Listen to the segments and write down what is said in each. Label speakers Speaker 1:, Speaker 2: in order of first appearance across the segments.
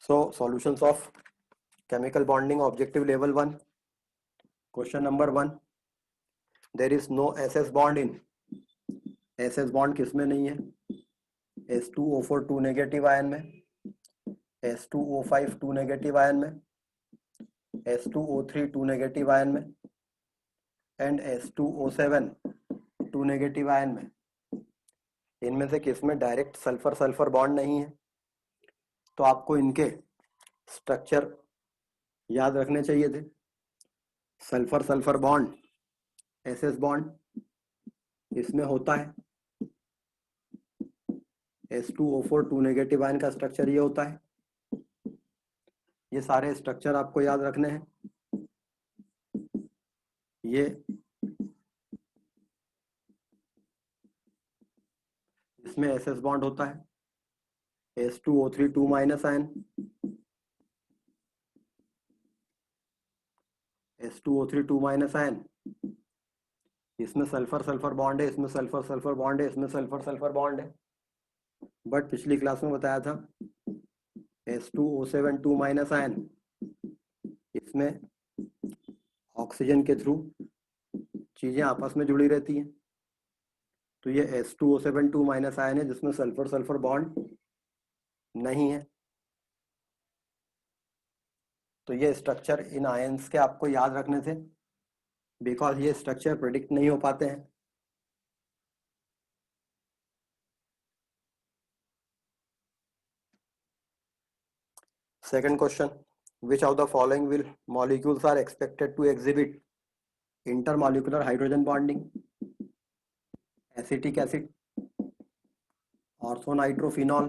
Speaker 1: So solutions of chemical bonding objective level 1. Question number 1. There is no SS bond in. SS bond किसमें नहीं है? S2O4 2 negative ion में, S2O5 2 negative ion में, S2O3 2 negative ion में and S2O7 2 negative ion में. इनमें से किसमें डायरेक्ट सल्फर सल्फर बॉन्ड नहीं है? तो आपको इनके स्ट्रक्चर याद रखने चाहिए थे. Sulphur sulphur bond, SS bond, इसमें होता है S2O4 2 नेगेटिव आयन का स्ट्रक्चर ये होता है. ये सारे स्ट्रक्चर आपको याद रखने हैं. ये इसमें एसएस बॉन्ड होता है, S2O3 2 minus ion, S2O3 2 minus ion. इसमें सल्फर सल्फर बॉन्ड है, इसमें सल्फर सल्फर बॉन्ड है, इसमें सल्फर सल्फर बॉन्ड है. बट पिछली क्लास में बताया था S2O7 2 माइनस आयन, इसमें ऑक्सीजन के थ्रू चीजें आपस में जुड़ी रहती हैं. तो ये S2O7 2 माइनस आयन है जिसमें सल्फर सल्फर बॉन्ड नहीं है. तो ये स्ट्रक्चर इन आयंस के आपको याद रखने थे बिकॉज ये स्ट्रक्चर प्रेडिक्ट नहीं हो पाते हैं. Second question, which of the following will molecules are expected to exhibit intermolecular hydrogen bonding? Acetic acid, orthonitrophenol,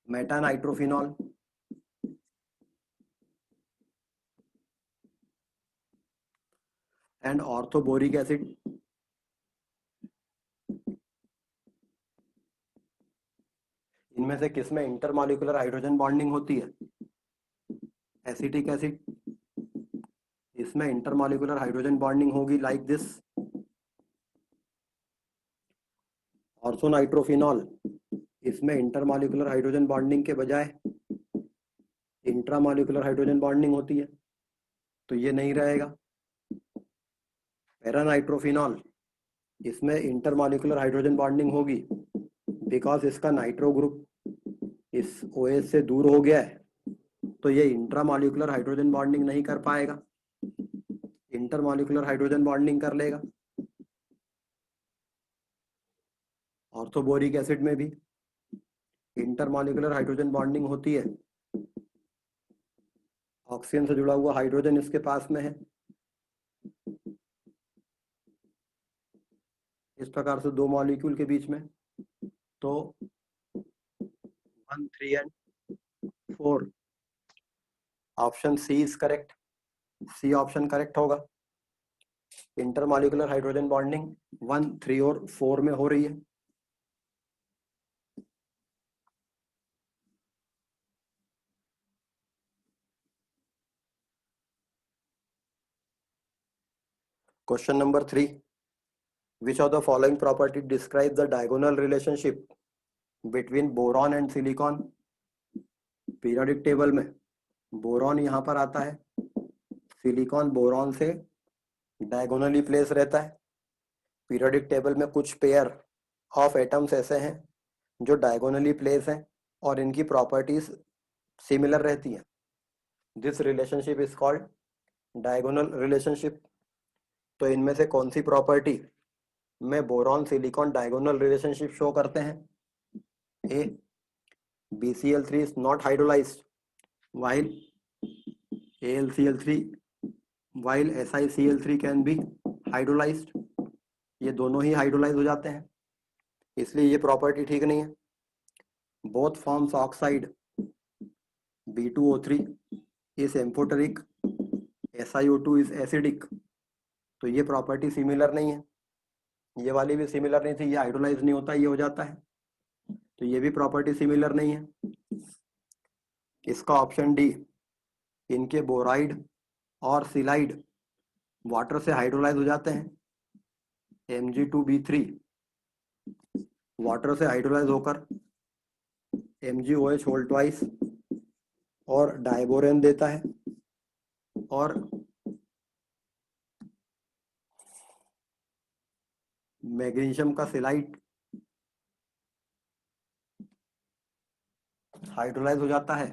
Speaker 1: metanitrophenol, and orthoboric acid. इनमें से किसमें इंटरमॉलिक्यूलर हाइड्रोजन बॉन्डिंग होती है? एसिटिक एसिड, इसमें इंटरमॉलिक्यूलर हाइड्रोजन बॉन्डिंग होगी लाइक दिस. ऑर्थोनाइट्रोफिनॉल, इसमें intermolecular hydrogen bonding के बजाय इंट्रामॉलिक्यूलर हाइड्रोजन बॉन्डिंग होती है, तो ये नहीं रहेगा. पैरानाइट्रोफिनॉल, इसमें इंटरमॉलिक्यूलर हाइड्रोजन बॉन्डिंग होगी बिकॉज इसका नाइट्रो ग्रुप इस OH से दूर हो गया है, तो ये इंट्रामॉलिक्यूलर हाइड्रोजन बॉन्डिंग नहीं कर पाएगा, इंटरमॉलिक्यूलर हाइड्रोजन बॉन्डिंग कर लेगा. ऑर्थोबोरिक एसिड में भी इंटरमॉलिक्यूलर हाइड्रोजन बॉन्डिंग होती है. ऑक्सीजन से जुड़ा हुआ हाइड्रोजन इसके पास में है. इस प्रकार से दो मॉलिक्यूल के बीच में, तो 1, 3 and 4. Option C is correct. C option correct होगा. इंटरमॉलिक्यूलर हाइड्रोजन बॉन्डिंग 1, 3 और 4 में हो रही है. Question number 3. Which of the following property describe the diagonal relationship between boron and silicon? Periodic table में बोरॉन यहाँ पर आता है, सिलिकॉन बोरॉन से डायगोनली प्लेस रहता है. पीरियोडिक टेबल में कुछ पेयर ऑफ एटम्स ऐसे हैं जो डायगोनली प्लेस हैं और इनकी प्रॉपर्टीज सिमिलर रहती हैं. This relationship is called diagonal relationship. तो इनमें से कौन सी प्रॉपर्टी में boron silicon diagonal relationship show करते हैं? ए, BCl3 is not hydrolyzed while AlCl3 while SiCl3 can be hydrolyzed. ये दोनों ही हाइड्रोलाइज हो जाते हैं, इसलिए ये प्रॉपर्टी ठीक नहीं है. Both forms oxide B2O3 is amphoteric, SiO2 is acidic. तो ये प्रॉपर्टी सिमिलर नहीं है. ये वाली भी सिमिलर नहीं थी, ये हाइड्रोलाइज नहीं होता, ये हो जाता है, तो ये भी प्रॉपर्टी सिमिलर नहीं है. इसका ऑप्शन डी, इनके बोराइड और सिलाइड वाटर से हाइड्रोलाइज हो जाते हैं. Mg2B3 वाटर से हाइड्रोलाइज होकर MgOH होल ट्वाइस और डाइबोरेन देता है और मैग्नीशियम का सिलाइट हाइड्रोलाइज हो जाता है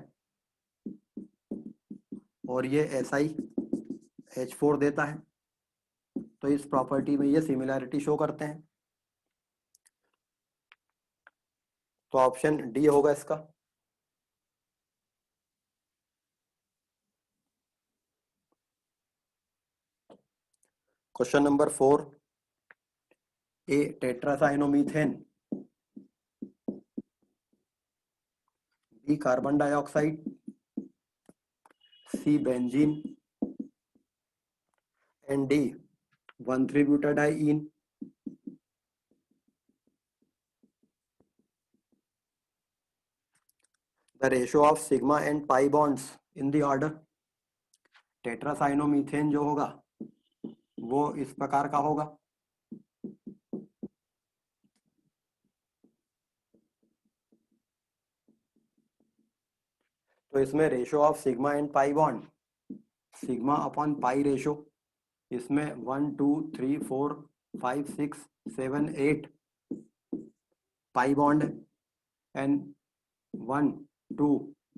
Speaker 1: और ये SiH4 देता है। तो इस प्रॉपर्टी में ये सिमिलैरिटी शो करते हैं। तो ऑप्शन डी होगा इसका। Question number 4, A tetracyanomethane, B carbon dioxide, C benzene and D 1,3-butadiene. The ratio of sigma and pi bonds in the order. टेट्रासाइनोमीथेन जो होगा वो इस प्रकार का होगा। तो इसमें ratio of sigma and pi bond, sigma upon pi ratio, इसमें 1 2 3 4 5 6 7 8 पाई बॉन्ड है एंड 1 2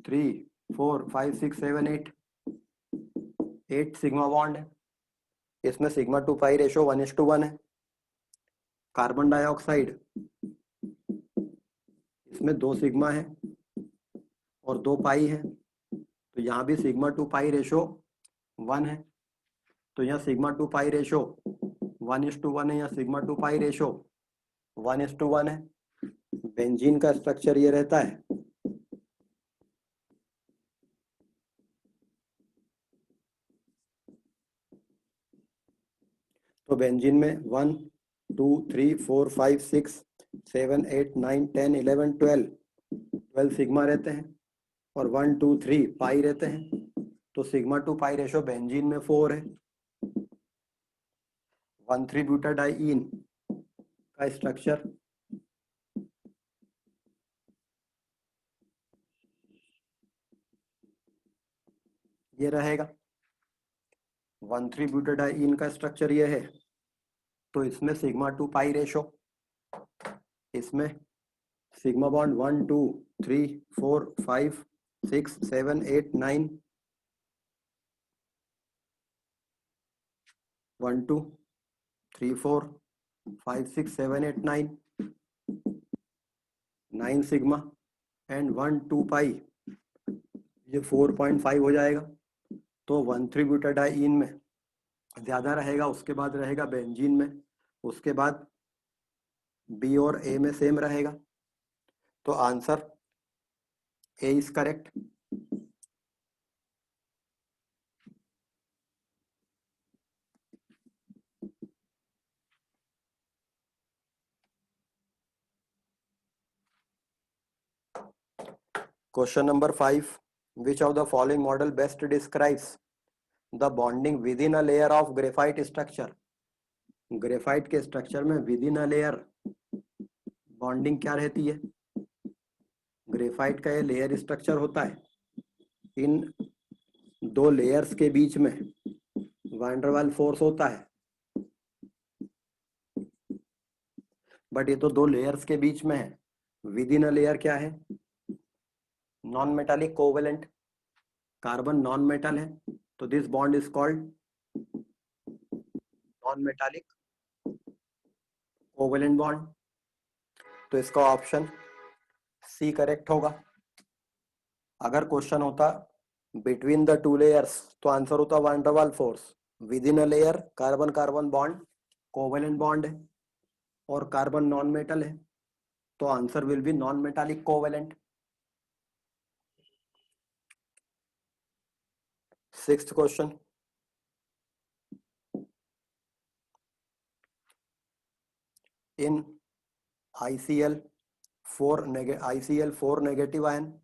Speaker 1: 3 4 5 6 7 8 सिग्मा बॉन्ड है। इसमें सिग्मा टू पाई रेशो 1:1 है। कार्बन डाइऑक्साइड, इसमें 2 सिग्मा है और 2 पाई है, तो यहाँ भी सिग्मा टू पाई रेशो 1 है। तो यहाँ सिग्मा टू पाई रेशो 1:1 है, यहाँ सिग्मा टू पाई रेशो 1:1 है। बेंजीन का स्ट्रक्चर ये रहता है। तो बेंजीन में 1 2 3 4 5 6 7 8 9 10 11 12 सिग्मा रहते हैं और 1 2 3 पाई रहते हैं। तो सिग्मा टू पाई रेशो बेंजीन में 4 है। 1,3-butadiene का स्ट्रक्चर ये रहेगा। 1,3-butadiene का स्ट्रक्चर ये है। तो इसमें सिग्मा टू पाई रेशो, इसमें सिग्मा बॉन्ड 1 2 3 4 5 6 7 8 9 1 2 3 4 5 6 7 8 9 सिग्मा एंड 1 2 पाई, ये 4.5 हो जाएगा। तो 1,3-butadiene में ज्यादा रहेगा, उसके बाद रहेगा बेंजीन में, उसके बाद बी और ए में सेम रहेगा। तो answer A is correct. Question number 5, which of the following model best describes the bonding within a layer of graphite structure? Graphite के स्ट्रक्चर में with in a layer bonding क्या रहती है? ग्रेफाइट का ये लेयर स्ट्रक्चर होता है। इन 2 layers के बीच में वैन डर वाल फोर्स होता है, बट ये तो 2 लेयर्स के बीच में है। विद इन अ लेयर क्या है? Non metallic covalent, carbon non metal है, तो this bond is called non metallic covalent bond. तो इसका ऑप्शन सी करेक्ट होगा। अगर क्वेश्चन होता बिटवीन द 2 लेयर्स तो आंसर होता van der Waals force. Within a layer carbon carbon bond covalent bond है और कार्बन नॉन मेटल है, तो answer will be non metallic covalent. 6th question, in ICl4 negative ion,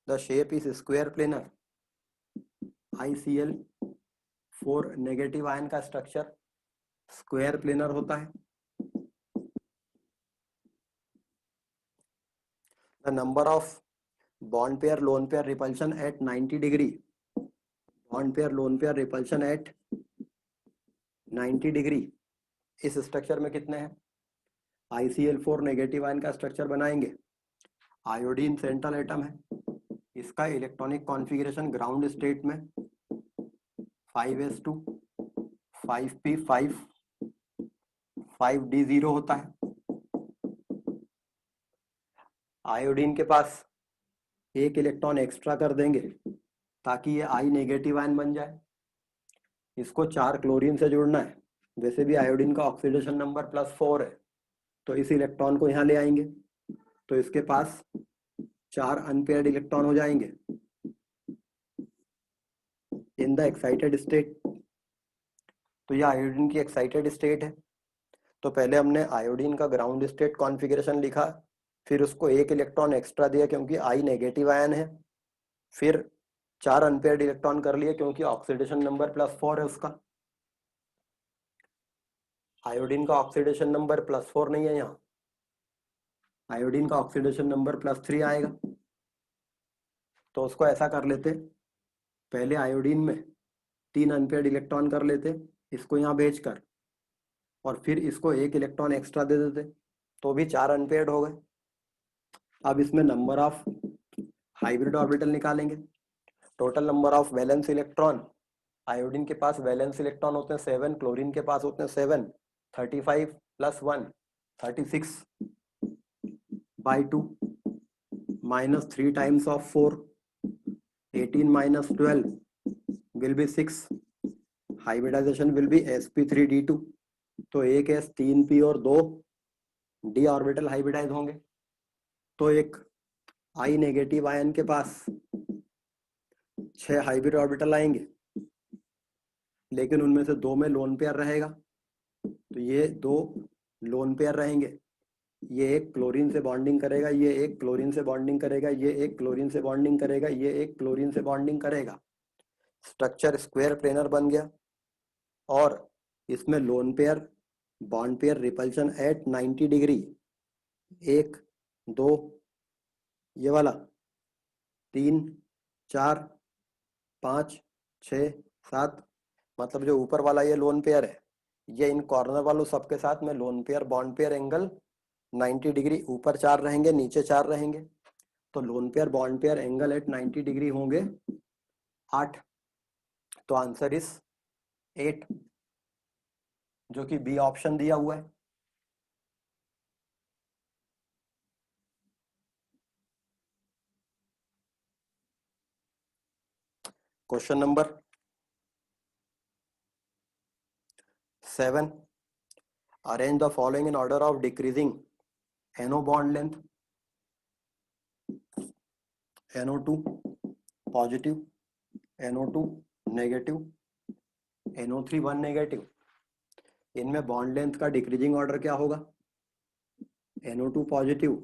Speaker 1: the shape is square planar. ICl4 negative ion का structure square planar होता है। The number of bond pair lone pair repulsion at 90 degree, bond pair lone pair repulsion at 90 degree. इस structure में कितने हैं? ICl4 negative ion का structure बनाएंगे। Iodine central atom है, इसका इलेक्ट्रॉनिक कॉन्फ़िगरेशन ग्राउंड स्टेट में 5s2 5p5 5d0 होता है। आयोडीन के पास एक इलेक्ट्रॉन एक्स्ट्रा कर देंगे ताकि ये I नेगेटिव आयन बन जाए। इसको 4 क्लोरीन से जोड़ना है। वैसे भी आयोडीन का ऑक्सीडेशन नंबर +4 है, तो इस इलेक्ट्रॉन को यहाँ ले आएंगे तो इसके पास 4 अनपेयर्ड इलेक्ट्रॉन हो जाएंगे इन द एक्साइटेड स्टेट। तो यह आयोडीन की एक्साइटेड स्टेट है। तो पहले हमने आयोडीन का ग्राउंड स्टेट कॉन्फ़िगरेशन लिखा, फिर उसको एक इलेक्ट्रॉन एक्स्ट्रा दिया क्योंकि I नेगेटिव आयन है, फिर 4 अनपेयर्ड इलेक्ट्रॉन कर लिए क्योंकि ऑक्सीडेशन नंबर +4 है उसका। आयोडीन का ऑक्सीडेशन नंबर +4 नहीं है यहाँ, आयोडीन का ऑक्सीडेशन नंबर +3 आएगा। तो उसको ऐसा कर लेते, पहले आयोडीन में 3 अनपेयर्ड इलेक्ट्रॉन कर लेते इसको यहाँ भेजकर, और फिर इसको एक इलेक्ट्रॉन एक्स्ट्रा दे देते तो भी 4 अनपेयर्ड हो गए। अब इसमें नंबर ऑफ हाइब्रिड ऑर्बिटल निकालेंगे। Total number of valence electron, iodine के पास वैलेंस इलेक्ट्रॉन होते हैं 7, क्लोरीन के पास होते हैं 7, 35 + 1 36 by 2 -3 times of 4 18 - 12 will be 6, hybridisation will be sp3d2। तो एक s 3p और 2 d ऑर्बिटल हाइब्रिडाइज होंगे। तो एक I नेगेटिव आयन के पास 6 हाइब्रिड ऑर्बिटल आएंगे, लेकिन उनमें से 2 में लोन पेयर रहेगा, तो ये 2 लोन पेयर रहेंगे। ये एक क्लोरीन से बॉन्डिंग करेगा, ये एक क्लोरीन से बॉन्डिंग करेगा, ये एक क्लोरीन से बॉन्डिंग करेगा, ये एक क्लोरीन से बॉन्डिंग करेगा। स्ट्रक्चर स्क्वायर प्लेनर बन गया, और इसमें lone pair bond pair repulsion at 90 degree 1 2 ये वाला 3 4 5 6 7, मतलब जो ऊपर वाला ये लोन पेयर है, ये इन कॉर्नर वालों सबके साथ में lone pair bond pair angle 90 degree, ऊपर 4 रहेंगे नीचे 4 रहेंगे, तो lone pair bond pair angle at 90 degree होंगे 8। तो आंसर इज 8, जो कि बी ऑप्शन दिया हुआ है। Question number 7, arrange the following in order of decreasing NO bond length. NO2 positive, NO2 negative, NO3 1 negative. इनमें बॉन्ड लेंथ का decreasing order क्या होगा? NO2 पॉजिटिव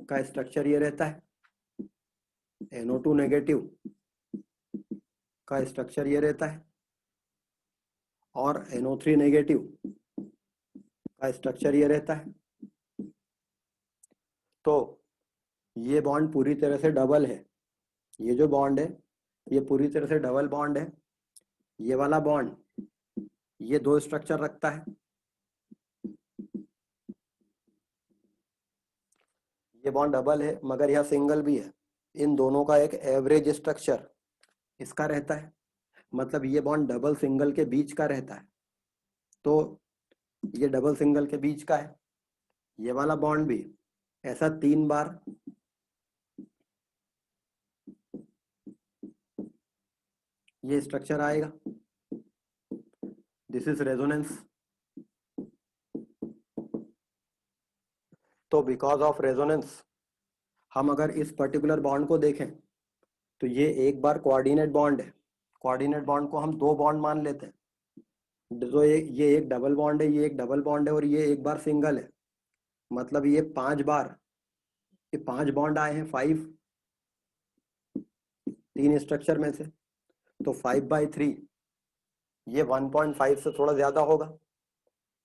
Speaker 1: का स्ट्रक्चर ये रहता है, NO2 नेगेटिव का स्ट्रक्चर ये रहता है, और NO3 नेगेटिव का स्ट्रक्चर ये रहता है। तो ये बॉन्ड पूरी तरह से डबल है, ये जो बॉन्ड है ये पूरी तरह से डबल बॉन्ड है। ये वाला बॉन्ड ये 2 स्ट्रक्चर रखता है, ये बॉन्ड डबल है मगर यह सिंगल भी है। इन दोनों का एक एवरेज स्ट्रक्चर इसका रहता है, मतलब ये बॉन्ड डबल सिंगल के बीच का रहता है, तो ये डबल सिंगल के बीच का है। ये वाला बॉन्ड भी ऐसा 3 बार ये स्ट्रक्चर आएगा। This is resonance. तो बिकॉज ऑफ रेजोनेंस हम अगर इस पर्टिकुलर बॉन्ड को देखें तो ये एक बार कोऑर्डिनेट बॉन्ड है, कोऑर्डिनेट बॉन्ड को हम 2 बॉन्ड मान लेते हैं। तो ये एक डबल बॉन्ड है, ये एक डबल बॉन्ड है, और ये एक बार सिंगल है, मतलब ये 5 बार, ये 5 बॉन्ड आए हैं 5 3 स्ट्रक्चर में से, तो 5/3 ये 1.5 से थोड़ा ज्यादा होगा,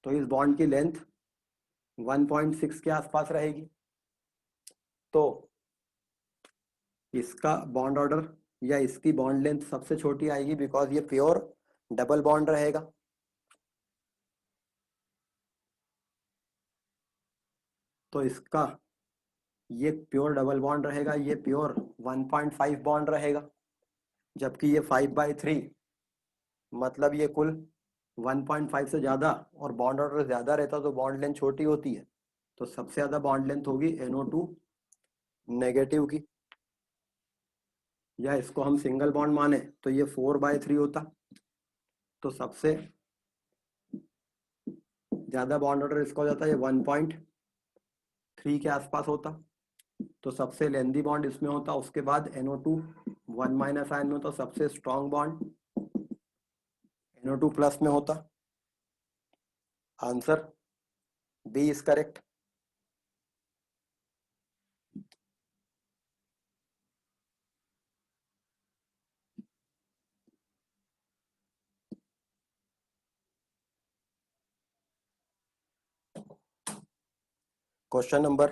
Speaker 1: तो इस बॉन्ड की लेंथ 1.6 के आसपास रहेगी। तो इसका बॉन्ड ऑर्डर या इसकी बॉन्ड लेंथ सबसे छोटी आएगी बिकॉज ये प्योर डबल बॉन्ड रहेगा। तो इसका ये प्योर डबल बॉन्ड रहेगा, ये प्योर 1.5 बॉन्ड रहेगा, जबकि ये 5/3 मतलब ये कुल 1.5 से ज़्यादा और बॉन्ड ऑर्डर ज़्यादा रहता तो बॉन्ड लेंथ छोटी होती है। तो सबसे ज़्यादा बॉन्ड लेंथ होगी NO2 नेगेटिव की, या इसको हम सिंगल बॉन्ड माने तो ये 4/3 होता। तो सबसे ज़्यादा बॉन्ड ऑर्डर इसका हो जाता है, ये 1.3 के आसपास होता। तो सबसे लेंदी बॉन्ड इसमें होता, उसके बाद NO2 1- आयन में होता, सबसे स्ट्रॉन्ग बॉन्ड NO2 प्लस में होता। Answer B is correct. Question number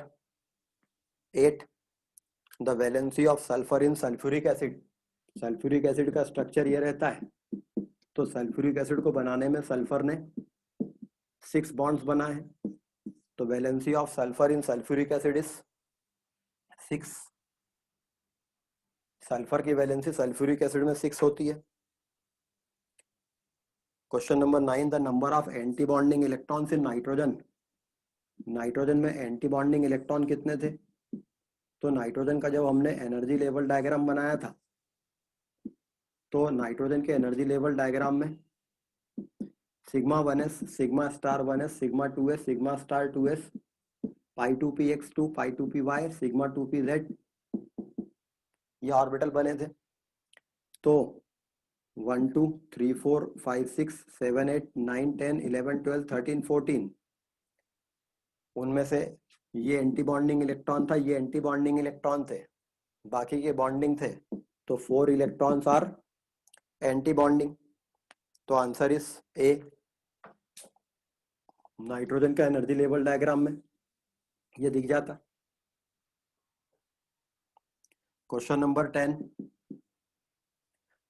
Speaker 1: 8, the valency of sulphur in sulphuric acid. Sulphuric acid का स्ट्रक्चर ये रहता है। तो सल्फ्यूरिक एसिड को बनाने में सल्फर ने 6 बॉन्ड्स बनाए हैं। तो valency of sulphur in sulphuric acid is 6। Sulphur की वैलेंसी सल्फ्यूरिक एसिड में 6 होती है। Question number 9, the number of anti bonding electrons in nitrogen. Nitrogen में एंटी बॉन्डिंग इलेक्ट्रॉन कितने थे? तो नाइट्रोजन का जब हमने एनर्जी लेवल डायग्राम बनाया था, तो नाइट्रोजन के एनर्जी लेवल डायग्राम में sigma 1s, sigma star 1s, sigma 2s, sigma star 2s, पाई 2p(x2), पाई 2p(y), सिग्मा 2p(z) ये ऑर्बिटल बने थे। तो 1 2 3 4 5 6 7 8 9 10 11 12 13 14 उनमें से ये एंटी बॉन्डिंग इलेक्ट्रॉन था, ये एंटी बॉन्डिंग इलेक्ट्रॉन थे, बाकी के बॉन्डिंग थे। तो 4 इलेक्ट्रॉन्स आर एंटी बॉन्डिंग। तो आंसर इज ए। नाइट्रोजन का एनर्जी लेवल डायग्राम में ये दिख जाता। Question number 10,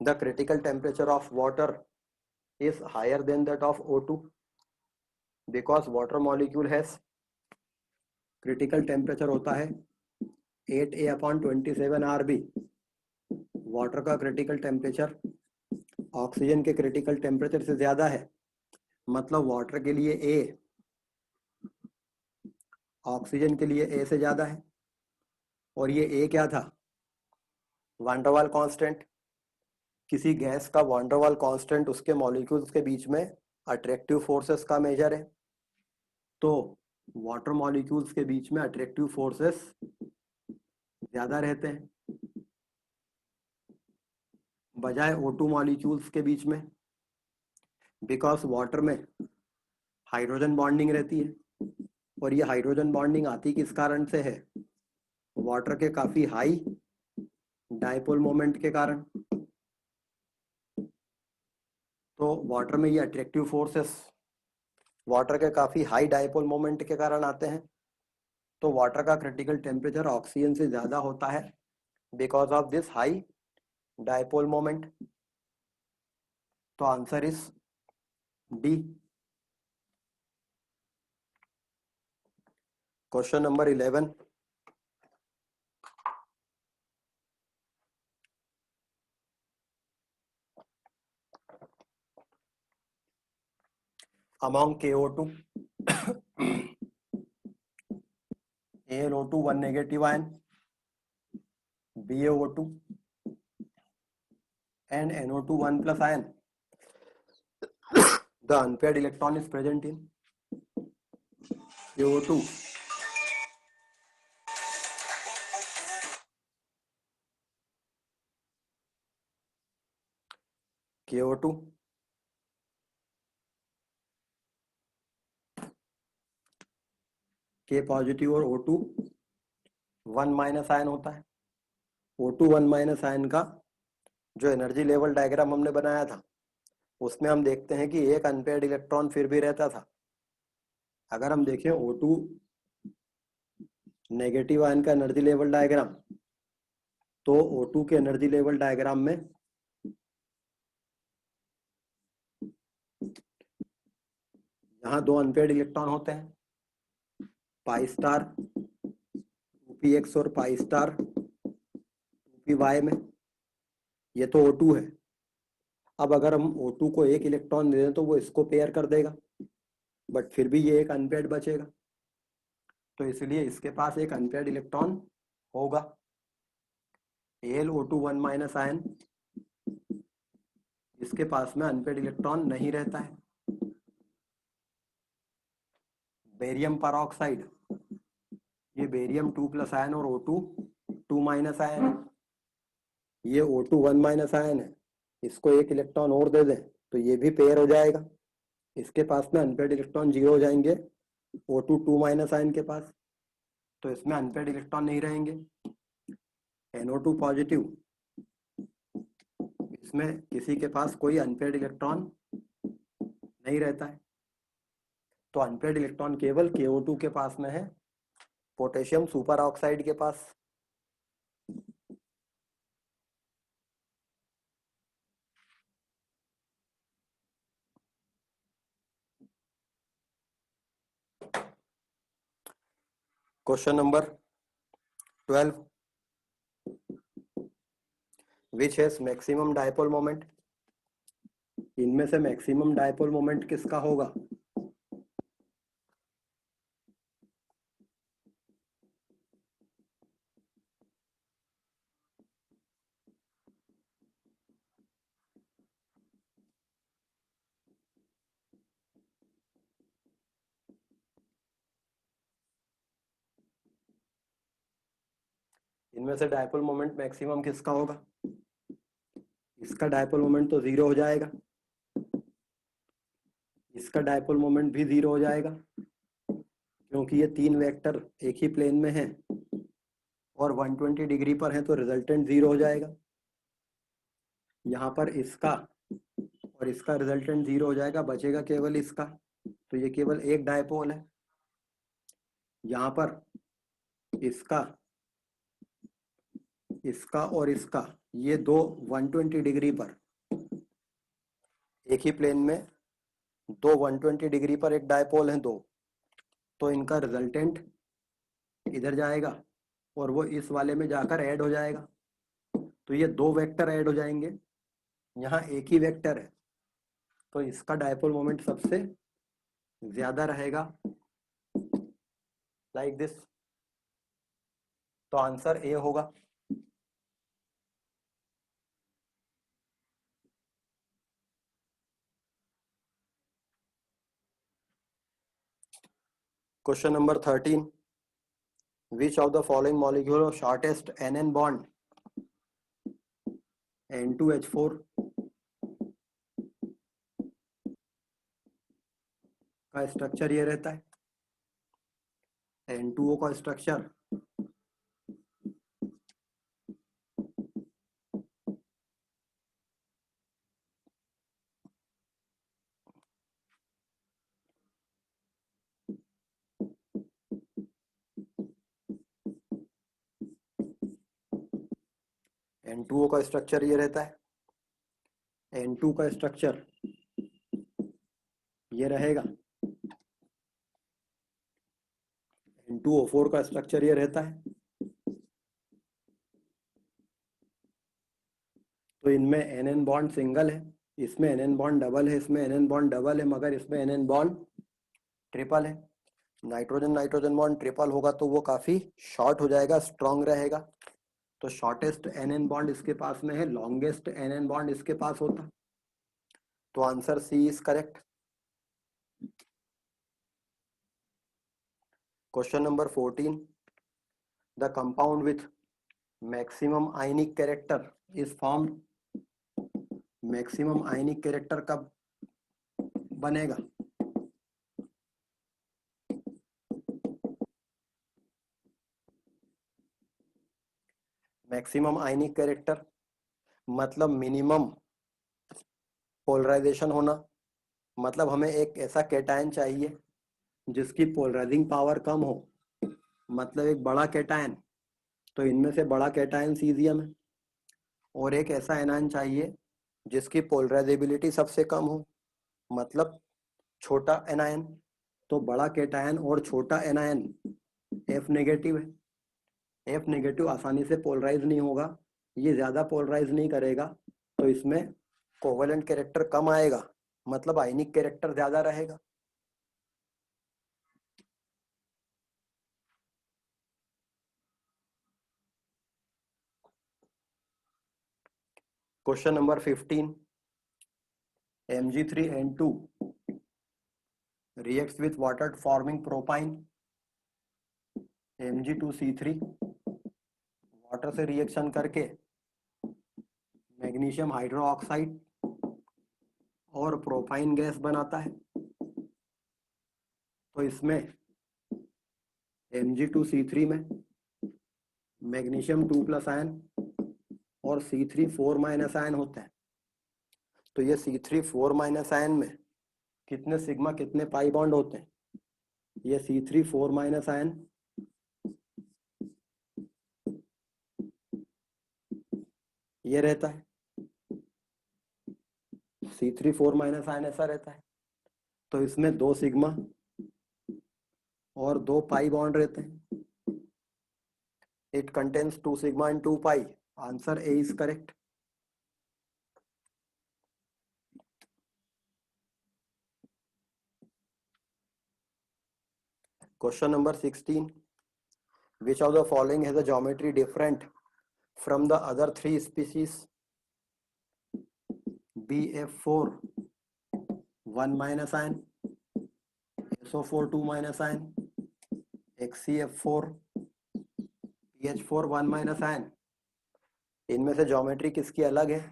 Speaker 1: the critical temperature of water is higher than that of O2 because water molecule has, critical temperature होता है 8a/27 RB। वाटर का critical temperature oxygen के critical temperature से ज्यादा है, मतलब वाटर के लिए A ऑक्सीजन के लिए A से ज्यादा है। और ये A क्या था? वान डेर वाल कांस्टेंट। किसी गैस का वान डेर वाल कांस्टेंट उसके मॉलिक्यूल्स के बीच में अट्रैक्टिव फोर्सेस का मेजर है। तो वाटर मॉलिक्यूल्स के बीच में अट्रैक्टिव फोर्सेस ज्यादा रहते हैं बजाय O2 मॉलिक्यूल्स के बीच में, बिकॉज वाटर में हाइड्रोजन बॉन्डिंग रहती है। और ये हाइड्रोजन बॉन्डिंग आती किस कारण से है? वाटर के काफी हाई डायपोल मोमेंट के कारण। तो वाटर में ये अट्रैक्टिव फोर्सेस वाटर के काफी हाई डायपोल मोमेंट के कारण आते हैं। तो वाटर का क्रिटिकल टेम्परेचर ऑक्सीजन से ज्यादा होता है because of this high dipole moment. तो answer is D. Question number 11, among KO2 AlO2 1 negative ion, BaO2 and NO2 1 plus ion, the unpaired electron is present in KO2. KO2 K positive और O2 1- ion होता है। O2 1- ion का जो energy level diagram हमने बनाया था उसमें हम देखते हैं कि एक अनपेयर्ड इलेक्ट्रॉन फिर भी रहता था। अगर हम देखें O2 नेगेटिव आयन का एनर्जी लेवल डायग्राम, तो O2 के एनर्जी लेवल डायग्राम में यहाँ दो अनपेयर्ड इलेक्ट्रॉन होते हैं, पाई स्टार 2px और पाई स्टार 2py में। ये तो O2 है। अब अगर हम O2 को एक इलेक्ट्रॉन दे दें तो वो इसको पेयर कर देगा, बट फिर भी ये एक अनपेयर्ड बचेगा, तो इसलिए इसके पास एक अनपेयर्ड इलेक्ट्रॉन होगा। AlO2 1 माइनस आयन, इसके पास में अनपेयर्ड इलेक्ट्रॉन नहीं रहता है। बेरियम परऑक्साइड, ये बेरियम 2 प्लस आयन और O2 2 माइनस आयन है। ये O2 1 माइनस आयन है, इसको एक इलेक्ट्रॉन और दे दें तो ये भी पेयर हो जाएगा। इसके पास में अनपेयर्ड इलेक्ट्रॉन 0 हो जाएंगे O2 2 माइनस आयन के पास, तो इसमें अनपेयर्ड इलेक्ट्रॉन नहीं रहेंगे। NO2 पॉजिटिव, इसमें किसी के पास कोई अनपेयर्ड इलेक्ट्रॉन नहीं रहता है, तो अनपेयर्ड इलेक्ट्रॉन केवल KO2 के पास में है, पोटेशियम सुपर ऑक्साइड के पास। Question number 12, which has maximum dipole moment. इनमें से मैक्सिमम डायपोल मोमेंट किसका होगा? इनमें से डायपोल मोमेंट मैक्सिमम किसका होगा? इसका डायपोल मोमेंट तो 0 हो जाएगा, इसका डायपोल मोमेंट भी 0 हो जाएगा, क्योंकि ये तीन वेक्टर एक ही प्लेन में हैं और 120 डिग्री पर है, तो रिजल्टेंट 0 हो जाएगा। यहाँ पर इसका और इसका रिजल्टेंट 0 हो जाएगा, बचेगा केवल इसका, तो ये केवल एक डायपोल है। यहाँ पर इसका, इसका और इसका, ये दो 120 डिग्री पर एक ही प्लेन में, दो 120 डिग्री पर एक डायपोल हैं दो, तो इनका रिजल्टेंट इधर जाएगा और वो इस वाले में जाकर ऐड हो जाएगा, तो ये दो वेक्टर ऐड हो जाएंगे, यहाँ एक ही वेक्टर है, तो इसका डायपोल मोमेंट सबसे ज्यादा रहेगा, लाइक दिस। तो आंसर ए होगा। Question number 13, which of the following molecule of shortest NN bond N2H4 का स्ट्रक्चर ये रहता है। N2O का स्ट्रक्चर N2O का स्ट्रक्चर ये रहता है। N2 का स्ट्रक्चर ये रहेगा, N2O4 का स्ट्रक्चर ये रहता है। तो इनमें NN बॉन्ड सिंगल है, इसमें NN बॉन्ड डबल है, इसमें NN बॉन्ड डबल है, मगर इसमें NN बॉन्ड ट्रिपल है। नाइट्रोजन नाइट्रोजन बॉन्ड ट्रिपल होगा तो वो काफी शॉर्ट हो जाएगा, स्ट्रॉन्ग रहेगा, तो शॉर्टेस्ट NN बॉन्ड इसके पास में है, लॉन्गेस्ट NN बॉन्ड इसके पास होता, तो answer C is correct. Question number 14, the compound with maximum ionic character is formed. Maximum ionic character कब बनेगा? मैक्सिमम आयनिक कैरेक्टर मतलब मिनिमम पोलराइजेशन होना, मतलब हमें एक ऐसा कैटायन चाहिए जिसकी पोलराइजिंग पावर कम हो, मतलब एक बड़ा कैटायन तो इनमें से बड़ा कैटायन सीजियम है, और एक ऐसा एनायन चाहिए जिसकी पोलराइजेबिलिटी सबसे कम हो, मतलब छोटा एनायन। तो बड़ा कैटायन और छोटा एनायन एफ नेगेटिव है। एफ नेगेटिव आसानी से पोलराइज नहीं होगा, ये ज़्यादा पोलराइज नहीं करेगा, तो इसमें कोवेलेंट कैरेक्टर कम आएगा, मतलब आयनिक कैरेक्टर ज़्यादा रहेगा। Question number 15, Mg3N2 reacts with water forming propyne Mg2C3, water से रिएक्शन करके मैग्नीशियम हाइड्रोक्साइड और प्रोपाइन गैस बनाता है। तो इसमें Mg2C3 में मैग्नीशियम 2+ आयन और C3 4- आयन होते हैं। तो ये C3 4- आयन में कितने सिग्मा कितने पाई बॉन्ड होते हैं? ये C3 4- आयन ये रहता है, C3 4- आयन ऐसा रहता है। तो इसमें 2 सिग्मा और 2 पाई बॉन्ड रहते हैं। It contains 2 sigma and 2 pi. Answer A is correct. Question number 16. Which of the following has a geometry different from the other 3 species? BF4 1- ion, SO4 2- ion, XCF4 PH4 1- ion। इनमें से geometry किसकी अलग है?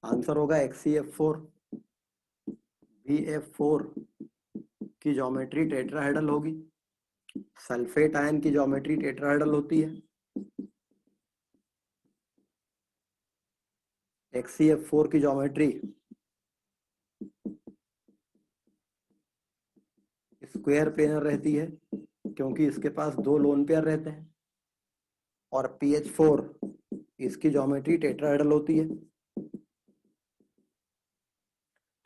Speaker 1: Answer होगा XCF4। BF4 की geometry tetrahedral होगी। Sulphate ion की geometry tetrahedral होती है। XCF4 की ज्योमेट्री स्क्वायर प्लेनर रहती है, क्योंकि इसके पास 2 लोन पेयर रहते हैं। और PH4 इसकी ज्योमेट्री टेट्राहेड्रल होती है।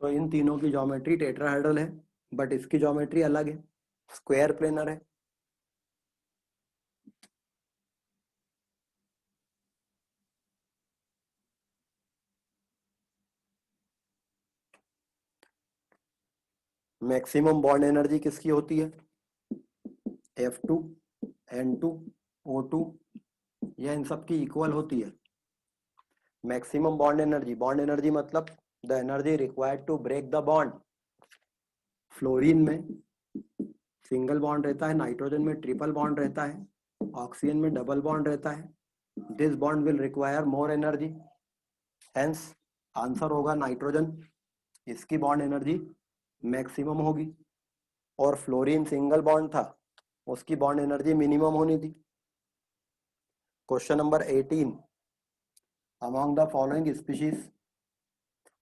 Speaker 1: तो इन तीनों की ज्योमेट्री टेट्राहेड्रल है, बट इसकी ज्योमेट्री अलग है, स्क्वायर प्लेनर है। मैक्सिमम बॉन्ड एनर्जी किसकी होती है? F2 N2 O2 या इन सब की इक्वल होती है? मैक्सिमम बॉन्ड एनर्जी मतलब the energy required to break the bond. Fluorine में सिंगल बॉन्ड रहता है, नाइट्रोजन में ट्रिपल बॉन्ड रहता है, ऑक्सीजन में डबल बॉन्ड रहता है। This bond will require more energy, hence answer होगा नाइट्रोजन। इसकी बॉन्ड एनर्जी मैक्सिमम होगी, और फ्लोरीन सिंगल बॉन्ड था, उसकी बॉन्ड एनर्जी मिनिमम होनी थी। Question number 18, among the following species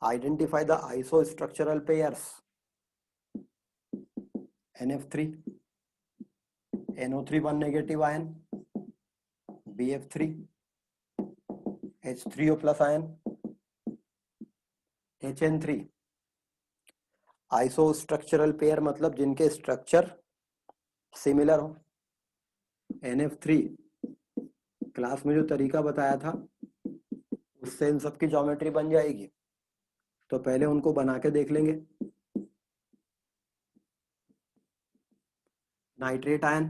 Speaker 1: identify the isostructural pairs NF3 NO3 1 negative ion, BF3 H3O+ ion, HN3। Isostructural pair मतलब जिनके स्ट्रक्चर सिमिलर हो। NF3 class में जो तरीका बताया था उससे इन सबकी ज्योमेट्री बन जाएगी। तो पहले उनको बना के देख लेंगे। Nitrate ion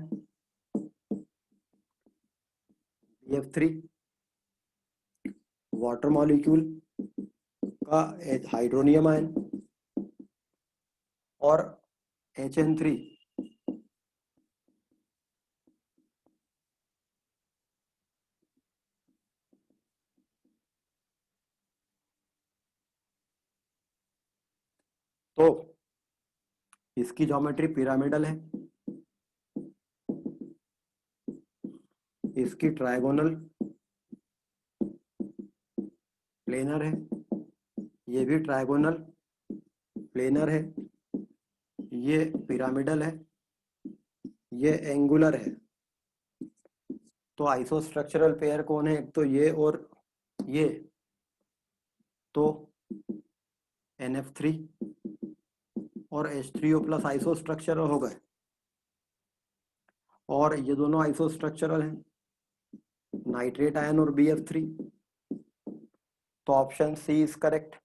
Speaker 1: BF3, water molecule का हाइड्रोनियम आयन, और HN3 तो इसकी ज्योमेट्री पिरामिडल है, इसकी ट्रायगोनल प्लेनर है, ये भी ट्रायगोनल प्लेनर है, ये पिरामिडल है, ये एंगुलर है। तो आइसोस्ट्रक्चरल पेयर कौन है? एक तो ये और ये, तो NF3 और H3O प्लस आइसोस्ट्रक्चरल हो गए, और ये दोनों आइसोस्ट्रक्चरल हैं, नाइट्रेट आयन और BF3। तो option C is correct.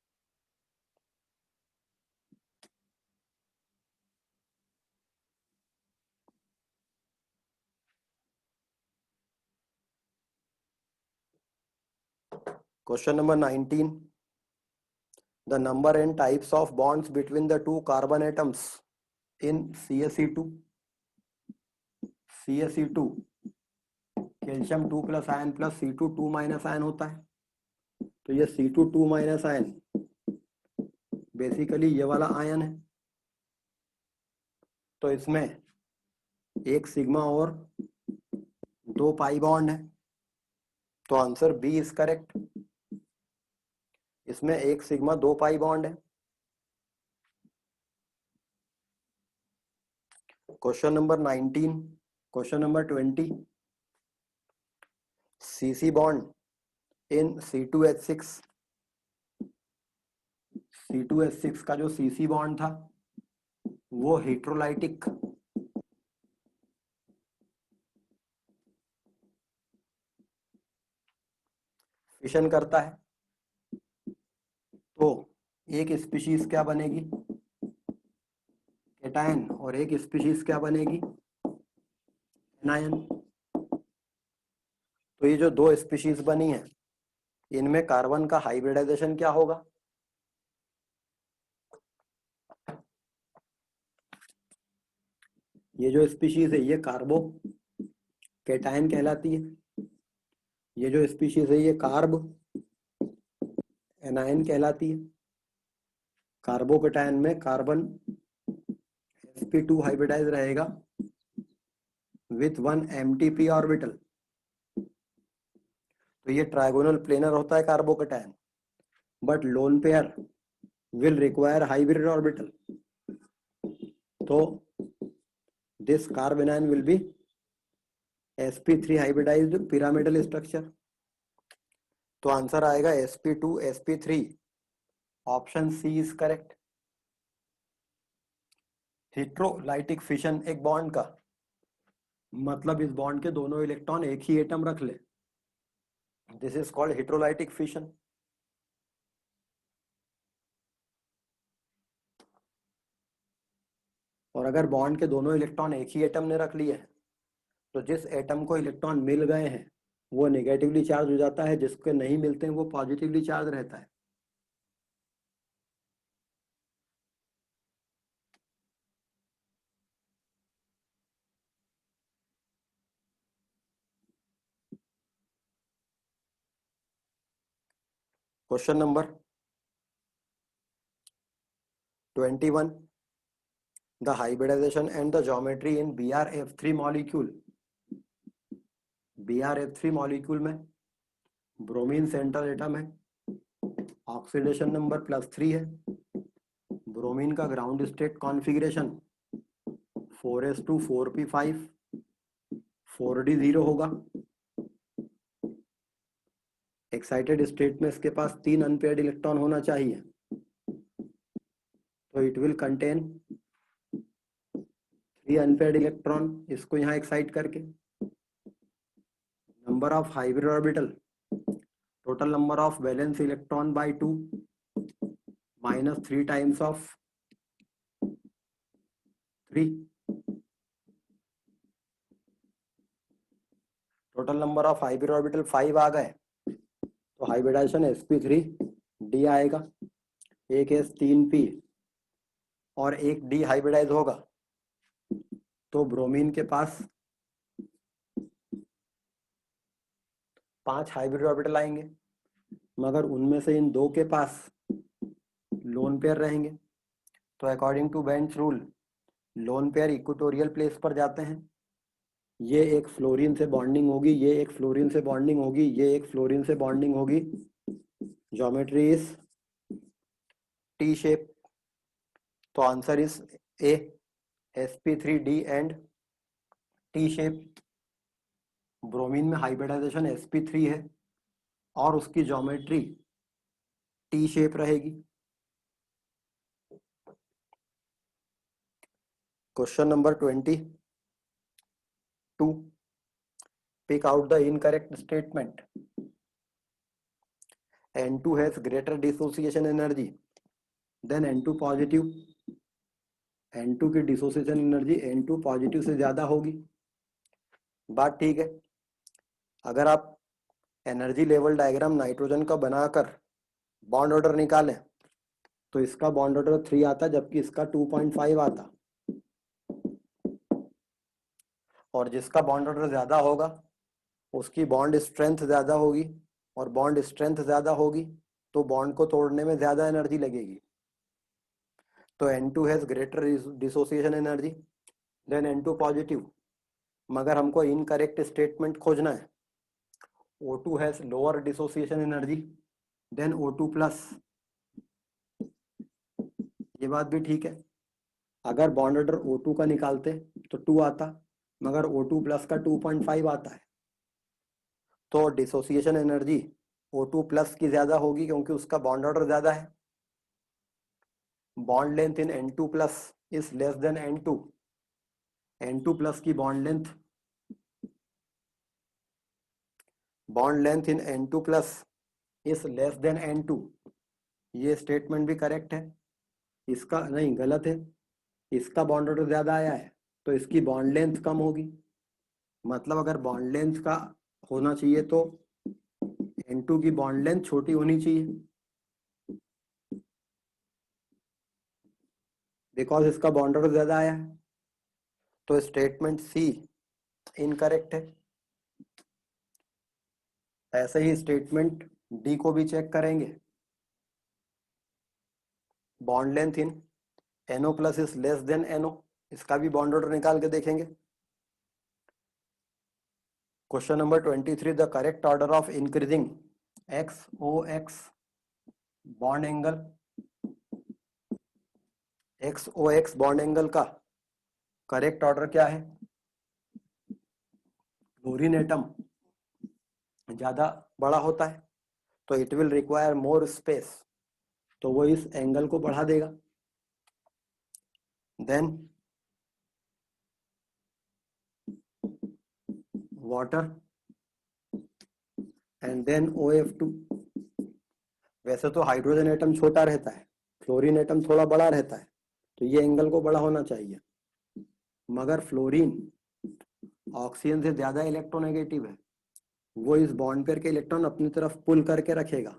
Speaker 1: Question number 19. The number and types of bonds between the two carbon atoms in CaC2. CaC2 calcium 2 plus ion plus C2 2 minus ion होता है। तो ये C2 2 माइनस आयन बेसिकली ये वाला ion है। तो इसमें एक सिग्मा और 2 पाई बॉन्ड है। तो आंसर बी इज करेक्ट। इसमें एक सिग्मा 2 पाई बॉन्ड है। Question number 19। Question number 20। CC bond in C2H6। C2H6 का जो CC बॉन्ड था वो हेट्रोलाइटिक फिशन करता है। तो एक स्पीशीज क्या बनेगी? केटायन। और एक स्पीशीज क्या बनेगी? एनायन। तो ये जो दो स्पीशीज बनी है इनमें कार्बन का हाइब्रिडाइजेशन क्या होगा? ये जो स्पीशीज है ये कार्बो केटायन कहलाती है। ये जो स्पीशीज है ये कार्ब एनायन कहलाती है। कार्बोकेटायन में कार्बन sp2 हाइब्रिडाइज रहेगा विथ 1 MTP ऑर्बिटल। तो ये ट्राइगोनल प्लेनर होता है carbocation, but lone pair will require hybrid orbital. So this carbanion will be sp3 hybridized pyramidal structure. तो आंसर आएगा sp2 sp3। Option C is correct. Heterolytic fission एक bond का मतलब इस बॉन्ड के दोनों इलेक्ट्रॉन एक ही एटम रख ले, this is called heterolytic fission. और अगर बॉन्ड के दोनों इलेक्ट्रॉन एक ही एटम ने रख लिए हैं तो जिस एटम को इलेक्ट्रॉन मिल गए हैं वो नेगेटिवली चार्ज हो जाता है, जिसके नहीं मिलते हैं वो पॉजिटिवली चार्ज रहता है। Question number 21. The hybridization and the geometry in BrF3 molecule. BrF3 molecule में ब्रोमीन सेंट्रल एटम है, ऑक्सीडेशन नंबर +3 है, ब्रोमीन का ground state configuration 4s2 4p5 4d0 होगा। एक्साइटेड स्टेट में इसके पास 3 अनपेयर्ड इलेक्ट्रॉन होना चाहिए। तो it will contain 3 unpaired electron. इसको यहाँ एक्साइट करके number of hybrid orbital total number of valence electron by 2 -3 times of 3 total number of hybrid orbital 5 आ गए। तो हाइब्रिडाइजेशन sp3d आएगा, एक s 3p और एक d हाइब्रिडाइज होगा। तो ब्रोमीन के पास 5 हाइब्रिड ऑर्बिटल आएंगे, मगर उनमें से इन दो के पास लोन पेयर रहेंगे। तो according to Bent's rule lone pair equatorial place पर जाते हैं। ये एक फ्लोरीन से बॉन्डिंग होगी, ये एक फ्लोरीन से बॉन्डिंग होगी, ये एक फ्लोरीन से बॉन्डिंग होगी। Geometry is T shape. तो answer is A sp3d and T shape. Bromine में हाइब्रिडाइजेशन sp3 है और उसकी ज्योमेट्री टी शेप रहेगी। Question number 22, pick out the incorrect statement. N2 has greater dissociation energy than N2 positive. N2 की dissociation energy N2 positive से ज्यादा होगी। बात ठीक है। अगर आप एनर्जी लेवल डायग्राम नाइट्रोजन का बनाकर बॉन्ड ऑर्डर निकालें तो इसका बॉन्ड ऑर्डर 3 आता जबकि इसका 2.5 आता, और जिसका बॉन्ड ऑर्डर ज्यादा होगा उसकी बॉन्ड स्ट्रेंथ ज्यादा होगी, और बॉन्ड स्ट्रेंथ ज्यादा होगी तो बॉन्ड को तोड़ने में ज्यादा एनर्जी लगेगी। तो N2 has greater dissociation energy than N2 positive, मगर हमको इनकरेक्ट स्टेटमेंट खोजना है। O2 has lower dissociation energy than O2 plus. ये बात भी ठीक है। अगर बॉन्ड ऑर्डर O2 का निकालते तो 2 आता, मगर O2 प्लस का 2.5 आता है, तो डिसोसिएशन एनर्जी O2 प्लस की ज्यादा होगी क्योंकि उसका बॉन्ड ऑर्डर ज्यादा है। Bond length in N2 plus is less than N2। N2 plus की bond length in N2 plus is less than N2। ये स्टेटमेंट भी करेक्ट है। इसका नहीं, गलत है। इसका बॉन्ड ऑर्डर ज्यादा आया है तो इसकी बॉन्ड लेंथ कम होगी। मतलब अगर बॉन्ड लेंथ का होना चाहिए तो N2 की बॉन्ड लेंथ छोटी होनी चाहिए, बिकॉज इसका बॉन्ड ऑर्डर ज्यादा आया है। तो स्टेटमेंट सी इनकरेक्ट है। ऐसे ही स्टेटमेंट डी को भी चेक करेंगे। Bond length in NO plus is less than NO, इसका भी बॉन्ड ऑर्डर निकाल के देखेंगे। Question number 23, the correct order of increasing XOX bond angle, XOX bond angle का करेक्ट ऑर्डर क्या है? फ्लोरीन एटम ज्यादा बड़ा होता है तो it will require more space, तो वो इस एंगल को बढ़ा देगा। Then water and then OF2। वैसे तो हाइड्रोजन एटम छोटा रहता है, फ्लोरीन एटम थोड़ा बड़ा रहता है, तो ये एंगल को बड़ा होना चाहिए, मगर फ्लोरीन ऑक्सीजन से ज्यादा इलेक्ट्रोनेगेटिव है। वो इस बॉन्ड पेयर के इलेक्ट्रॉन अपनी तरफ पुल करके रखेगा,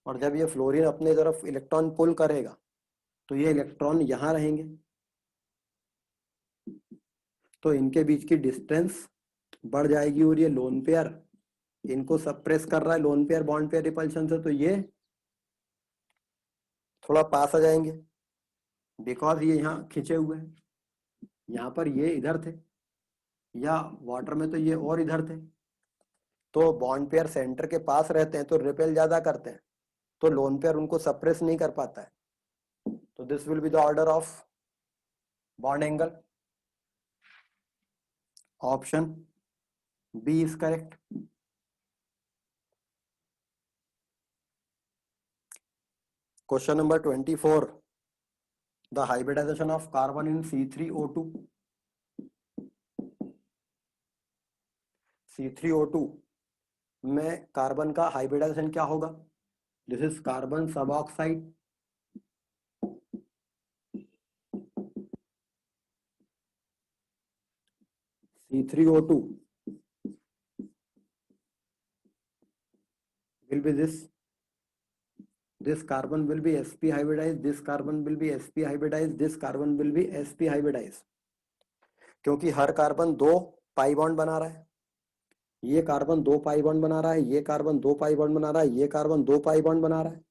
Speaker 1: और जब ये फ्लोरीन अपनी तरफ इलेक्ट्रॉन पुल करेगा तो ये इलेक्ट्रॉन यहां रहेंगे, तो इनके बीच की डिस्टेंस बढ़ जाएगी और ये लोन पेयर इनको सप्रेस कर रहा है loan pair bond pair repulsion से, तो ये थोड़ा पास आ जाएंगे बिकॉज ये यहाँ खिंचे हुए हैं। यहाँ पर ये इधर थे या वाटर में तो ये और इधर थे, तो बॉन्ड पेयर सेंटर के पास रहते हैं तो रिपेल ज्यादा करते हैं, तो लोन पेयर उनको सप्रेस नहीं कर पाता है। तो this will be the order of bond angle. Option B is correct. Question number 24, the hybridisation of carbon in C3O2। C3O2 में कार्बन का हाइब्रिडाइजेशन क्या होगा? This is carbon suboxide C3O2 will be this carbon will be sp hybridized, this carbon will be sp hybridized, this carbon will be sp hybridized, क्योंकि हर carbon 2 pi bond बना रहा है। ये carbon 2 pi bond बना रहा है, ये carbon 2 pi bond बना रहा है, ये कार्बन 2 पाई बॉन्ड बना रहा है,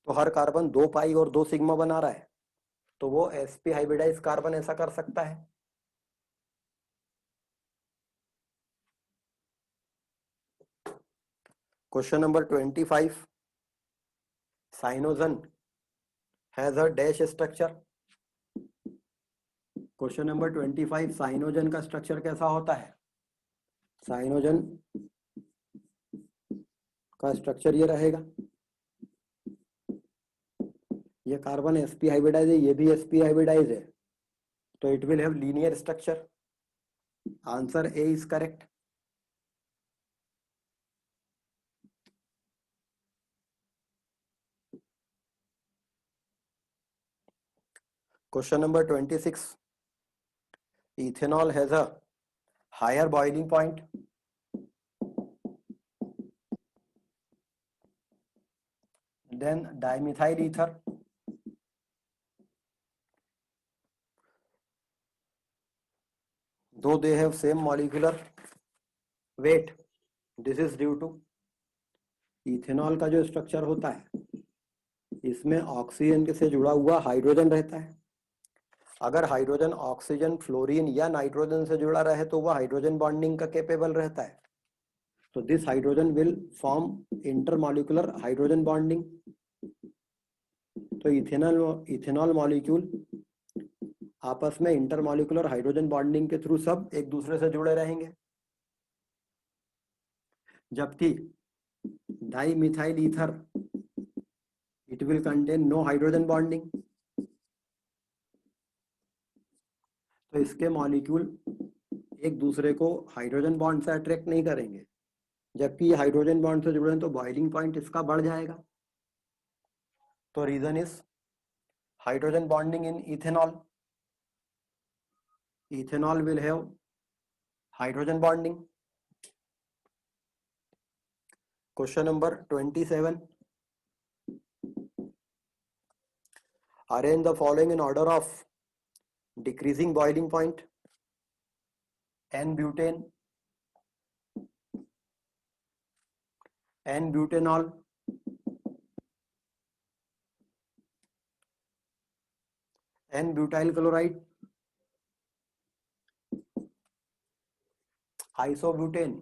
Speaker 1: तो हर कार्बन 2 पाई और 2 सिग्मा बना रहा है, तो वो sp हाइब्रिडाइज कार्बन ऐसा कर सकता है। Question number 25, Cyanogen has a dash structure. Question number 25, Cyanogen का स्ट्रक्चर कैसा होता है? साइनोजन का स्ट्रक्चर ये रहेगा, ये कार्बन sp हाइब्रिडाइज है, ये भी sp हाइब्रिडाइज है, तो it will have linear structure. Answer A is correct. Question number 26. Ethanol has a higher boiling point than dimethyl ether. Though they have same molecular weight, this is due to ethanol का जो structure होता है इसमें oxygen से जुड़ा हुआ hydrogen रहता है. अगर हाइड्रोजन ऑक्सीजन फ्लोरीन या नाइट्रोजन से जुड़ा रहे तो वह हाइड्रोजन बॉन्डिंग का कैपेबल रहता है. तो this hydrogen will form intermolecular hydrogen bonding. तो इथेनॉल मॉलिक्यूल आपस में इंटरमॉलिक्यूलर हाइड्रोजन बॉन्डिंग के थ्रू सब एक दूसरे से जुड़े रहेंगे. जबकि dimethyl ether it will contain no hydrogen bonding. तो इसके मॉलिक्यूल एक दूसरे को हाइड्रोजन बॉन्ड से अट्रैक्ट नहीं करेंगे, जबकि ये हाइड्रोजन बॉन्ड से जुड़े हैं तो बॉइलिंग पॉइंट इसका बढ़ जाएगा. तो reason is hydrogen bonding in ethanol. Ethanol will have hydrogen bonding. Question number 27. Arrange the following in order of decreasing boiling point: N-butane, N-butanol, N-butyl chloride, isobutane.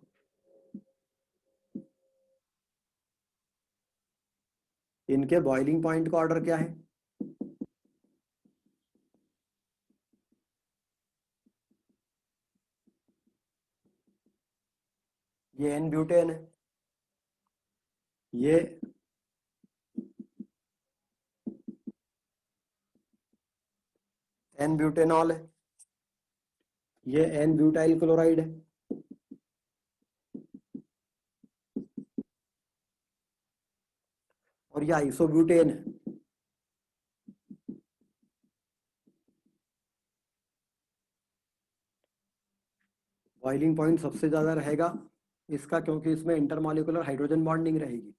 Speaker 1: इनके boiling point का order क्या है? ये N butane है, ये N butanol है, ये N butyl chloride है. और ये आइसोब्यूटेन है. बॉइलिंग पॉइंट सबसे ज्यादा रहेगा इसका, क्योंकि इसमें इंटरमॉलिक्यूलर हाइड्रोजन बॉन्डिंग रहेगी.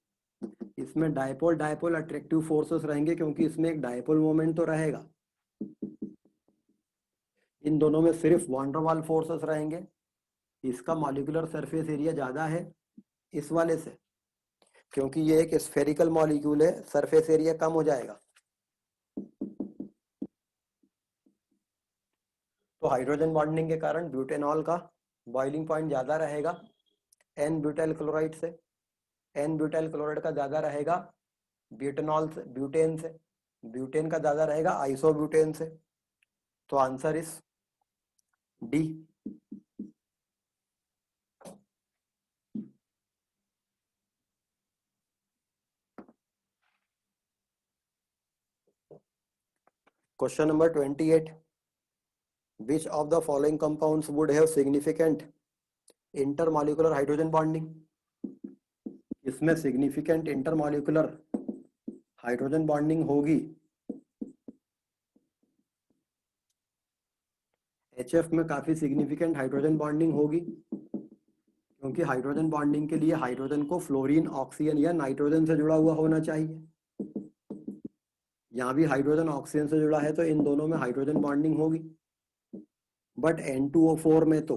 Speaker 1: इसमें डायपोल डायपोल अट्रैक्टिव फोर्सेस रहेंगे, क्योंकि इसमें एक डायपोल मोमेंट तो रहेगा. इन दोनों में सिर्फ वॉन डर वाल फोर्सेस रहेंगे. इसका मॉलिक्यूलर सरफेस एरिया ज्यादा है इस वाले से, क्योंकि ये एक स्फेरिकल मॉलिक्यूल है, सरफेस एरिया कम हो जाएगा. तो हाइड्रोजन बॉन्डिंग के कारण ब्यूटेनॉल का बॉइलिंग पॉइंट ज्यादा रहेगा एन ब्यूटाइल क्लोराइड से. एन ब्यूटाइल क्लोराइड का ज्यादा रहेगा ब्यूटेनॉल से, ब्यूटेन से. ब्यूटेन का ज्यादा रहेगा आइसोब्यूटेन से. तो answer is D. Question number 28. Which of the following compounds would have significant intermolecular hydrogen bonding? इसमें significant intermolecular hydrogen bonding होगी. HF में काफी significant hydrogen bonding होगी, क्योंकि हाइड्रोजन बॉन्डिंग के लिए हाइड्रोजन को फ्लोरीन, ऑक्सीजन या नाइट्रोजन से जुड़ा हुआ होना चाहिए. यहाँ भी हाइड्रोजन ऑक्सीजन से जुड़ा है, तो इन दोनों में हाइड्रोजन बॉन्डिंग होगी. बट N2O4 में तो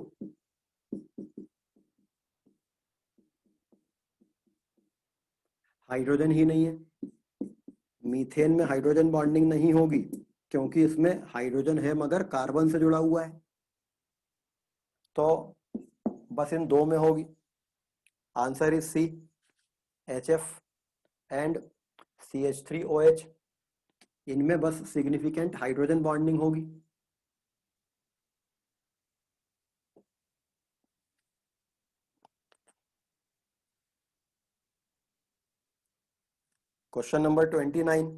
Speaker 1: हाइड्रोजन ही नहीं है. मीथेन में हाइड्रोजन बॉन्डिंग नहीं होगी, क्योंकि इसमें हाइड्रोजन है मगर कार्बन से जुड़ा हुआ है. तो बस इन दो में होगी. Answer is C, HF and CH3OH. इनमें बस सिग्निफिकेंट हाइड्रोजन बॉन्डिंग होगी. Question number 29.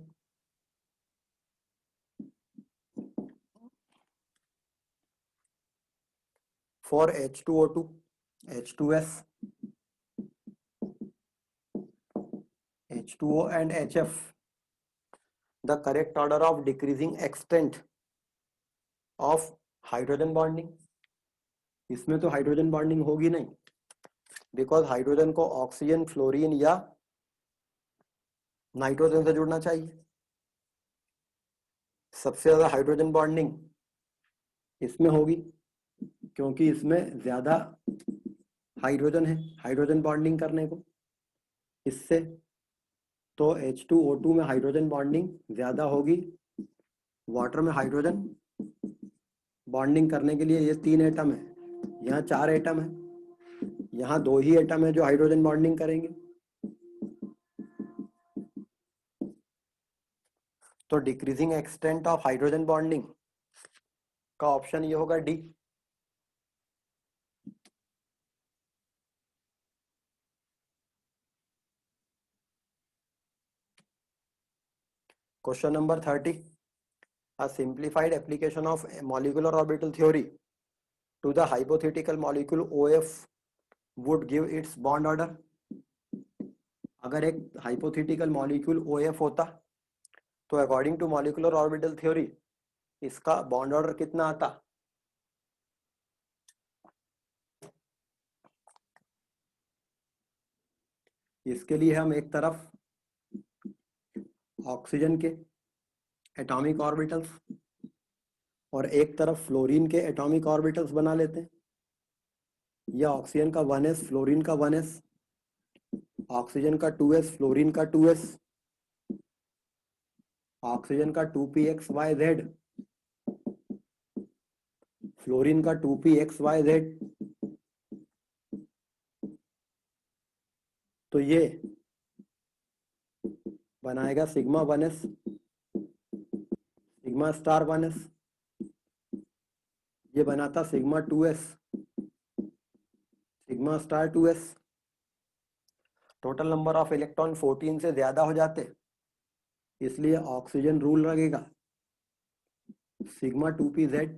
Speaker 1: For H2O2, H2S, H2O and HF, the correct order of decreasing extent of hydrogen bonding. इसमें तो हाइड्रोजन बॉन्डिंग होगी नहीं, बिकॉज हाइड्रोजन को ऑक्सीजन, फ्लोरीन या nitrogen से जुड़ना चाहिए. सबसे ज्यादा हाइड्रोजन बॉन्डिंग इसमें होगी क्योंकि इसमें ज्यादा हाइड्रोजन है हाइड्रोजन बॉन्डिंग करने को इससे. तो H2O2 में हाइड्रोजन बॉन्डिंग ज्यादा होगी. वाटर में हाइड्रोजन बॉन्डिंग करने के लिए ये 3 एटम है, यहाँ 4 एटम है, यहाँ 2 ही एटम है जो हाइड्रोजन बॉन्डिंग करेंगे. तो decreasing extent of hydrogen bonding का ऑप्शन ये होगा D. Question number 30. A simplified application of molecular orbital theory to the hypothetical molecule OF would give its bond order. अगर एक hypothetical molecule OF होता तो according to molecular orbital theory इसका bond order कितना आता? इसके लिए हम एक तरफ ऑक्सीजन के एटॉमिक ऑर्बिटल्स और एक तरफ फ्लोरीन के एटॉमिक ऑर्बिटल्स बना लेते हैं. यह ऑक्सीजन का 1s, फ्लोरीन का 1s, ऑक्सीजन का 2s, फ्लोरीन का 2s, ऑक्सीजन का 2pxyz, फ्लोरीन का 2pxyz. तो ये बनाएगा sigma 1s, sigma star 1s. ये बनाता sigma 2s, sigma star 2s. Total number of electron 14 से ज्यादा हो जाते, इसलिए ऑक्सीजन रूल लगेगा. सिग्मा 2pz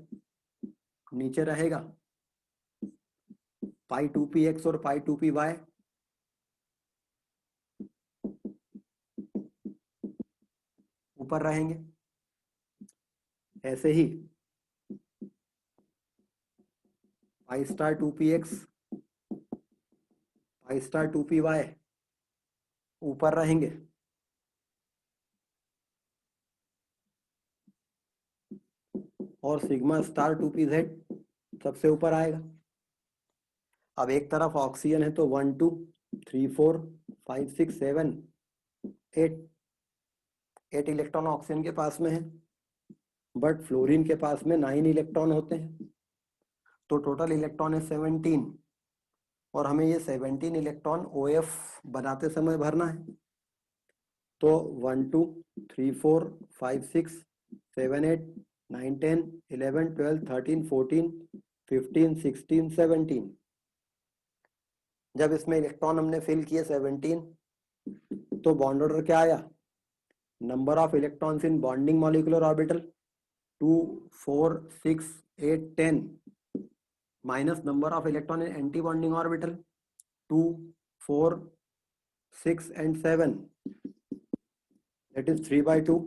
Speaker 1: नीचे रहेगा, पाई 2px और पाई 2py ऊपर रहेंगे. ऐसे ही pi star 2px, pi star 2py ऊपर रहेंगे. और सिग्मा स्टार 2pz सबसे ऊपर आएगा. अब एक तरफ ऑक्सीजन है तो 1 2 3 4 5 6 7 8 इलेक्ट्रॉन ऑक्सीजन के पास में है, बट फ्लोरीन के पास में 9 इलेक्ट्रॉन होते हैं. तो टोटल इलेक्ट्रॉन है 17 और हमें ये 17 इलेक्ट्रॉन OF बनाते समय भरना है. तो 1 2 3 4 5 6 7 8 9 10 11 12 13 14 15 16 17. जब इसमें इलेक्ट्रॉन हमने फिल किए 17 तो बॉन्ड ऑर्डर क्या आया? Number of electrons in bonding molecular orbital 2 4 6 8 10 minus number of electron in anti bonding orbital 2 4 6 and 7, that is 3/2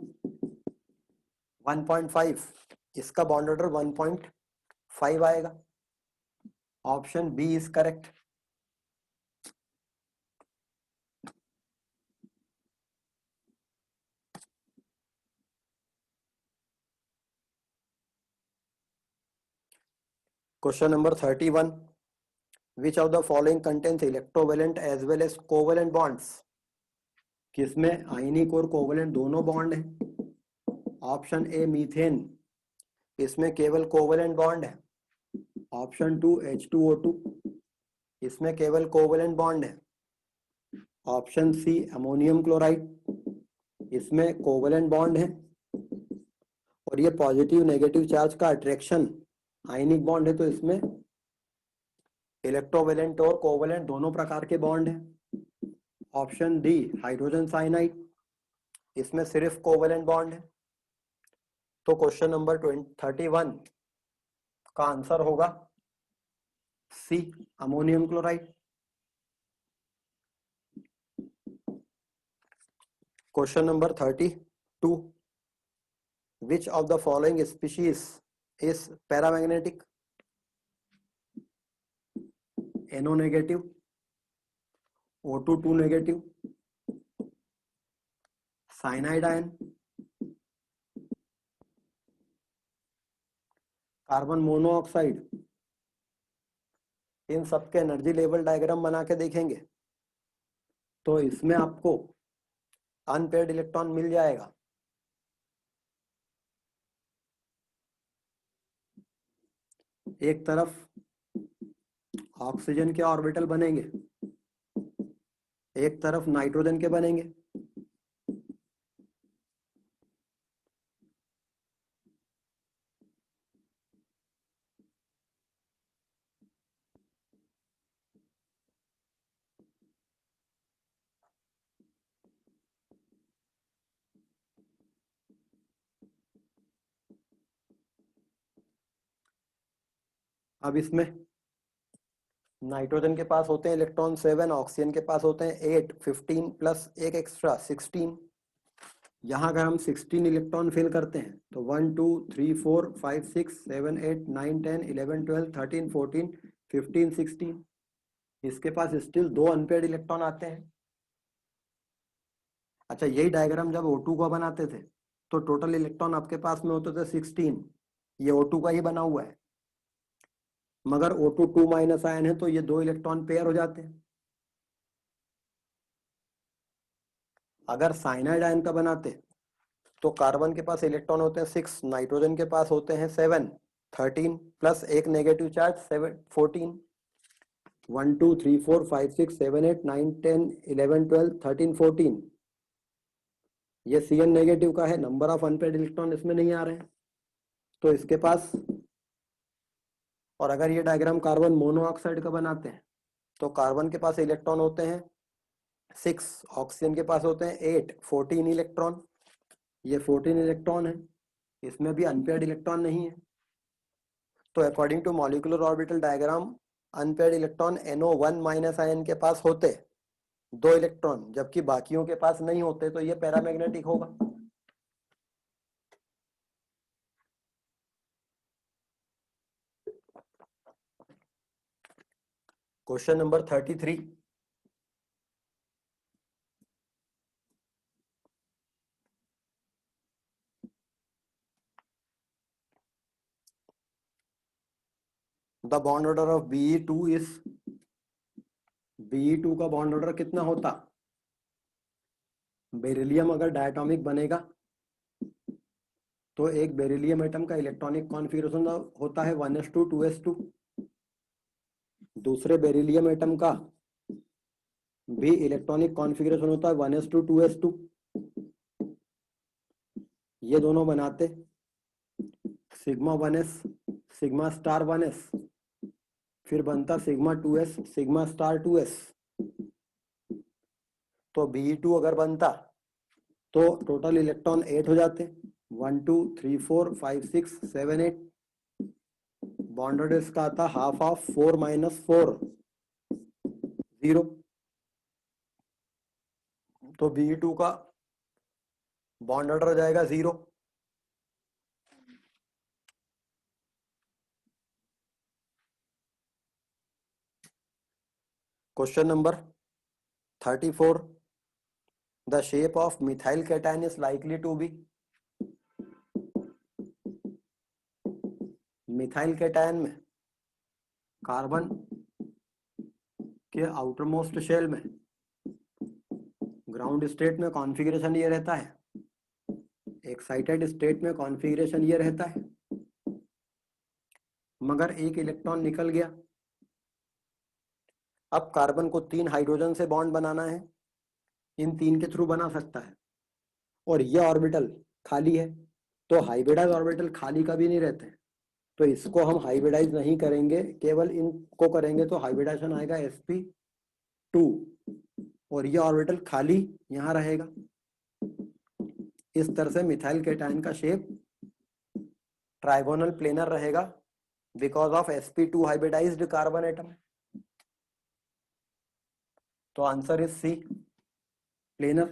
Speaker 1: 1.5. इसका बॉन्ड ऑर्डर 1.5 आएगा. Option B is correct. Question number 31. Which of the following contains electrovalent as well as covalent bonds? किसमें आयनिक और covalent दोनों bond है? Option A methane, इसमें केवल covalent bond है. Option 2 H2O2, इसमें केवल कोवलेंट बॉन्ड है. ऑप्शन सी अमोनियम क्लोराइड, इसमें कोवलेंट बॉन्ड है. और ये पॉजिटिव नेगेटिव चार्ज का अट्रैक्शन आयनिक बॉन्ड है, तो इसमें इलेक्ट्रोवेलेंट और कोवेलेंट दोनों प्रकार के बॉन्ड हैं. ऑप्शन डी हाइड्रोजन साइनाइड, इसमें सिर्फ कोवेलेंट बॉन्ड है। तो क्वेश्चन नंबर 31 का आंसर होगा C, ammonium chloride. Question number 32, which of the following species is paramagnetic? NO negative, O2 2 negative, cyanide ion, carbon monoxide. इन सबके एनर्जी लेवल डायग्राम बना के देखेंगे तो इसमें आपको अनपेयर्ड इलेक्ट्रॉन मिल जाएगा। एक तरफ ऑक्सीजन के ऑर्बिटल बनेंगे, एक तरफ नाइट्रोजन के बनेंगे। अब इसमें नाइट्रोजन के पास होते हैं इलेक्ट्रॉन 7, ऑक्सीजन के पास होते हैं 8, 15 प्लस एक एक्स्ट्रा 16। यहाँ अगर हम 16 इलेक्ट्रॉन फिल करते हैं तो 1 2 3 4 5 6 7 8 9 10 11 12 13 14 15 16, इसके पास स्टिल 2 अनपेयर्ड इलेक्ट्रॉन आते हैं। अच्छा, यही डायग्राम जब O2 का बनाते थे तो टोटल इलेक्ट्रॉन आपके पास में होते थे 16। ये O2 का ही बना हुआ है, मगर O2 2 माइनस आयन है तो ये 2 इलेक्ट्रॉन पेयर हो जाते हैं। अगर साइनाइड आयन का बनाते तो कार्बन के पास इलेक्ट्रॉन होते हैं 6, नाइट्रोजन के पास होते हैं 7, 13 प्लस एक नेगेटिव चार्ज 7 14, 1 2 3 4 5 6 7 8 9 10 11 12 13 14। ये Cn नेगेटिव का है, नंबर ऑफ अनपेयर्ड इलेक्ट्रॉन इसमें नहीं आ रहे हैं तो इसके पास। और अगर ये डायग्राम कार्बन मोनोऑक्साइड का बनाते हैं तो कार्बन के पास इलेक्ट्रॉन होते हैं 6, ऑक्सीजन के पास होते हैं 8, 14 इलेक्ट्रॉन। ये 14 इलेक्ट्रॉन है, इसमें भी अनपेयर्ड इलेक्ट्रॉन नहीं है। तो according to molecular orbital diagram unpaired electron NO1 minus ion के पास होते 2 इलेक्ट्रॉन, जबकि बाकियों के पास नहीं होते, तो ये पैरामैग्नेटिक होगा। Question number 33, the bond order of Be2 is, Be2 का बॉन्ड ऑर्डर कितना होता? बेरिलियम अगर डायटोमिक बनेगा तो एक बेरिलियम एटम का इलेक्ट्रॉनिक कॉन्फ़िगरेशन होता है 1s2 2s2। दूसरे बेरिलियम एटम का भी इलेक्ट्रॉनिक कॉन्फ़िगरेशन होता है 1s2 2s2। ये दोनों बनाते sigma 1s sigma star 1s, फिर बनता sigma 2s sigma star 2s। तो Be2 अगर बनता तो टोटल इलेक्ट्रॉन 8 हो जाते, 1 2 3 4 5 6 7 8। बॉन्ड ऑर्डर इसका आता हाफ ऑफ 4 माइनस 4 0। तो Be2 का बॉन्ड ऑर्डर हो जाएगा 0। Question number 34, the shape of methyl cation is likely to be. Methyl cation में कार्बन के आउटर मोस्ट शेल में ग्राउंड स्टेट में कॉन्फ़िगरेशन ये रहता है, एक्साइटेड स्टेट में कॉन्फ़िगरेशन ये रहता है, मगर एक इलेक्ट्रॉन निकल गया। अब कार्बन को 3 हाइड्रोजन से बॉन्ड बनाना है, इन 3 के थ्रू बना सकता है, और ये ऑर्बिटल खाली है। तो हाइब्रिडाइज ऑर्बिटल खाली कभी नहीं रहते हैं, तो इसको हम हाइब्रिडाइज नहीं करेंगे, केवल इनको करेंगे तो हाइब्रिडाइजेशन आएगा sp2, और ये ऑर्बिटल खाली यहाँ रहेगा। इस तरह से मिथाइल केटायन का शेप ट्राइगोनल प्लेनर रहेगा because of sp2 hybridized carbon atom. तो answer is C, planar.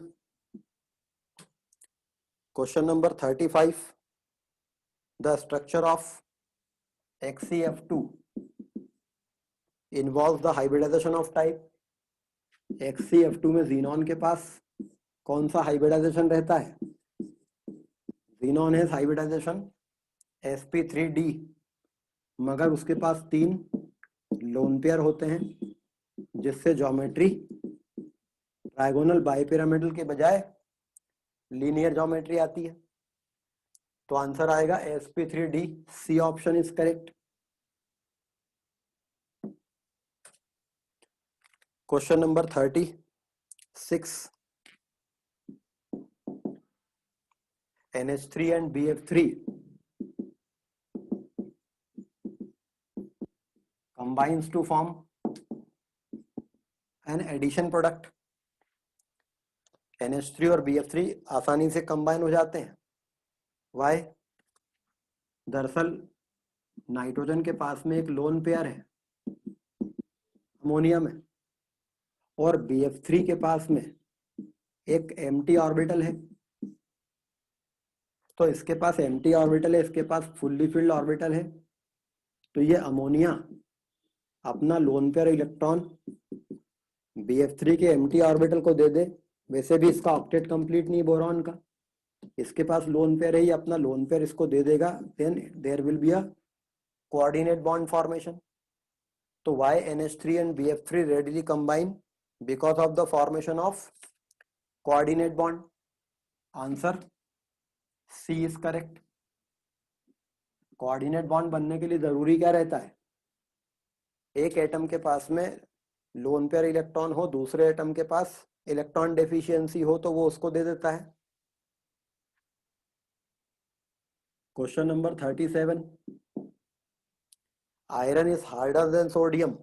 Speaker 1: Question number 35, the structure of XCF2 involves the hybridization of type। XCF2 में जीनॉन के पास कौन सा हाइब्रिडाइजेशन रहता है? जीनॉन है हाइब्रिडाइजेशन sp3d, मगर उसके पास 3 लोन पेयर होते हैं जिससे ज्योमेट्री ट्राइगोनल बाइपिरामिडल के बजाय लीनियर ज्योमेट्री आती है। तो आंसर आएगा sp3d, C option is correct. Question number 36, NH3 and BF3 combines to form an addition product। NH3 और BF3 आसानी से कंबाइन हो जाते हैं। Why? दरअसल नाइट्रोजन के पास में एक लोन पेयर है अमोनिया में, और BF3 के पास में एक एम्प्टी ऑर्बिटल है। तो इसके पास एम्प्टी ऑर्बिटल है, इसके पास फुल्ली फिल्ड ऑर्बिटल है। तो ये अमोनिया अपना लोन पेयर इलेक्ट्रॉन BF3 के एम्प्टी ऑर्बिटल को दे दे। वैसे भी इसका ऑक्टेट कंप्लीट नहीं बोरॉन का, इसके पास लोन पेयर है, ही अपना लोन पेयर इसको दे देगा। Then there will be a coordinate bond formation. तो why NH3 and BF3 readily combine? Because of the formation of coordinate bond। Answer C is correct। Coordinate bond बनने के लिए जरूरी क्या रहता है? एक एटम के पास में लोन पेयर इलेक्ट्रॉन हो, दूसरे एटम के पास इलेक्ट्रॉन डेफिशिएंसी हो, तो वो उसको दे देता है। Question number 37, iron is harder than sodium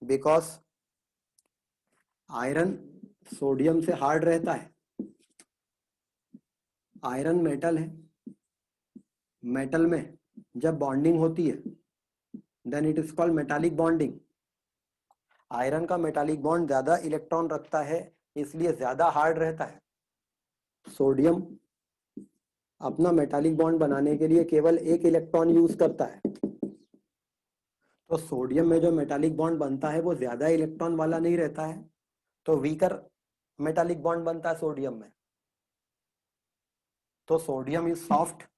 Speaker 1: because iron sodium से हार्ड रहता है। आयरन मेटल है, मेटल में जब बॉन्डिंग होती है then it is called metallic bonding. Iron का मेटालिक बॉन्ड ज्यादा इलेक्ट्रॉन रखता है, इसलिए ज्यादा हार्ड रहता है। सोडियम अपना मेटालिक बॉन्ड बनाने के लिए केवल एक इलेक्ट्रॉन यूज करता है। तो सोडियम में जो मेटालिक बॉन्ड बनता है वो ज्यादा इलेक्ट्रॉन वाला नहीं रहता है, तो वीकर मेटालिक बॉन्ड बनता है सोडियम में। तो sodium is soft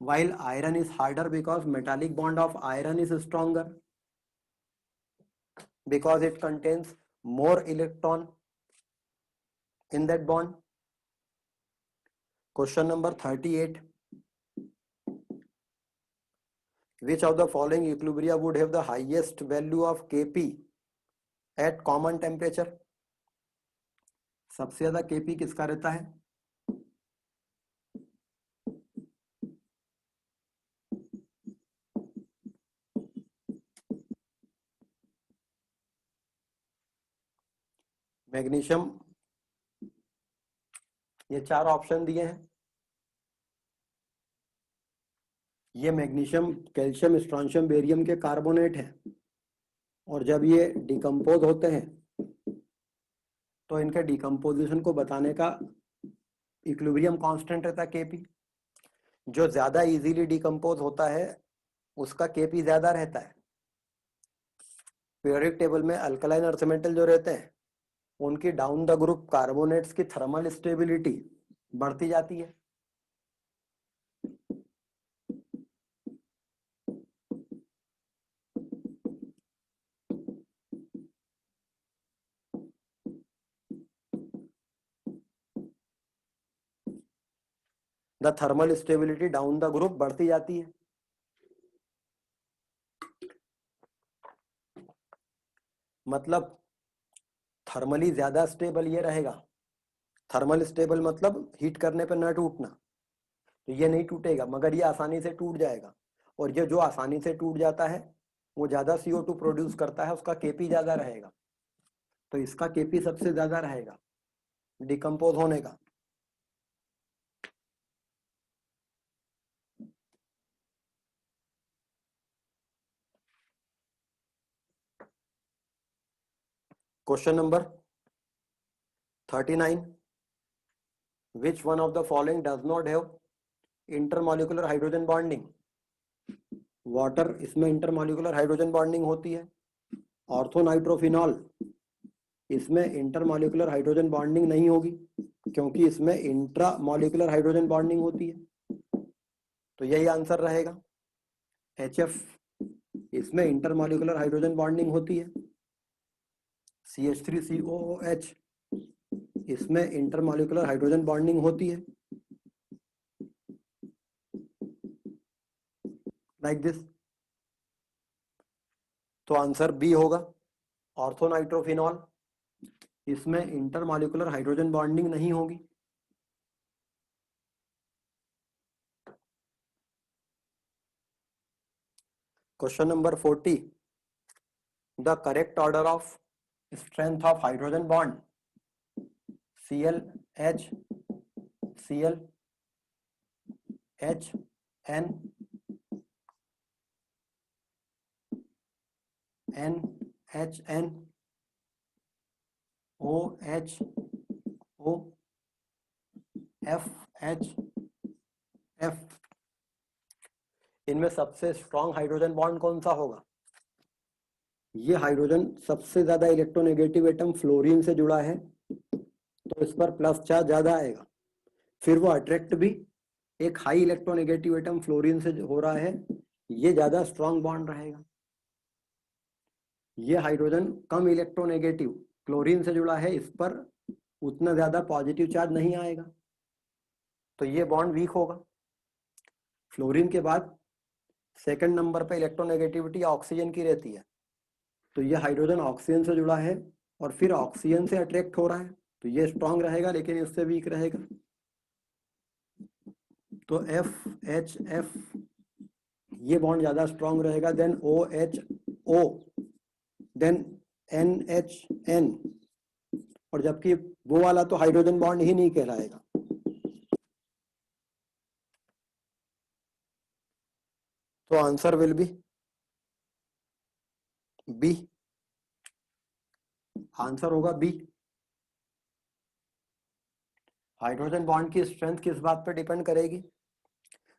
Speaker 1: while iron is harder because metallic bond of iron is stronger because it contains more electron in that bond। Question number 38, which of the following equilibria would have the highest value of Kp at common temperature? सबसे ज्यादा Kp किसका रहता है? Magnesium, ये 4 option दिए हैं। ये magnesium, calcium, strontium, barium के कार्बोनेट हैं, और जब ये डिकम्पोज होते हैं तो इनके डिकम्पोजिशन को बताने का इक्विलिब्रियम कांस्टेंट रहता है Kp। जो ज्यादा इजीली डिकम्पोज होता है उसका Kp ज्यादा रहता है। पीरियोडिक टेबल में अल्कलाइन अर्थ मेटल जो रहते हैं उनकी डाउन द ग्रुप कार्बोनेट्स की थर्मल स्टेबिलिटी बढ़ती जाती है। The thermal stability down the group बढ़ती जाती है। मतलब थर्मली ज्यादा स्टेबल ये रहेगा। थर्मल स्टेबल मतलब हीट करने पर न टूटना, तो ये नहीं टूटेगा मगर ये आसानी से टूट जाएगा। और ये जो आसानी से टूट जाता है वो ज्यादा CO2 प्रोड्यूस करता है, उसका Kp ज्यादा रहेगा। तो इसका Kp सबसे ज्यादा रहेगा डिकम्पोज होने का। Question number 39, which one of the following does not have intermolecular hydrogen bonding? Water इसमें इंटरमॉलिक्यूलर हाइड्रोजन बॉन्डिंग होती है। ऑर्थोनाइट्रोफिनॉल इसमें इंटरमॉलिक्यूलर हाइड्रोजन बॉन्डिंग नहीं होगी क्योंकि इसमें इंट्रामॉलिक्यूलर हाइड्रोजन बॉन्डिंग होती है, तो यही आंसर रहेगा। HF इसमें इंटरमॉलिक्यूलर हाइड्रोजन बॉन्डिंग होती है। CH3COOH इसमें इंटरमॉलिक्यूलर हाइड्रोजन बॉन्डिंग होती है, लाइक दिस। तो आंसर बी होगा, ऑर्थोनाइट्रोफिनॉल इसमें इंटरमॉलिक्यूलर हाइड्रोजन बॉन्डिंग नहीं होगी। Question number 40, the correct order of strength of hydrogen bond ClH Cl H N NHN OH O FHF, इनमें सबसे स्ट्रॉन्ग हाइड्रोजन बॉन्ड कौन सा होगा? ये हाइड्रोजन सबसे ज्यादा इलेक्ट्रोनेगेटिव एटम फ्लोरीन से जुड़ा है, तो इस पर प्लस चार्ज ज्यादा आएगा। फिर वो अट्रैक्ट भी एक हाई इलेक्ट्रोनेगेटिव एटम फ्लोरीन से हो रहा है, ये ज्यादा स्ट्रॉन्ग बॉन्ड रहेगा। ये हाइड्रोजन कम इलेक्ट्रोनेगेटिव क्लोरीन से जुड़ा है, इस पर उतना ज्यादा पॉजिटिव चार्ज नहीं आएगा, तो ये बॉन्ड वीक होगा। फ्लोरीन के बाद सेकंड नंबर पे इलेक्ट्रोनेगेटिविटी ऑक्सीजन की रहती है, तो ये हाइड्रोजन ऑक्सीजन से जुड़ा है और फिर ऑक्सीजन से अट्रैक्ट हो रहा है, तो ये स्ट्रॉन्ग रहेगा लेकिन इससे वीक रहेगा। तो FHF ये बॉन्ड ज्यादा स्ट्रॉन्ग रहेगा देन OHO देन NHN, और जबकि वो वाला तो हाइड्रोजन बॉन्ड ही नहीं कहलाएगा। तो answer will be B, answer होगा बी। हाइड्रोजन बॉन्ड की स्ट्रेंथ किस बात पे डिपेंड करेगी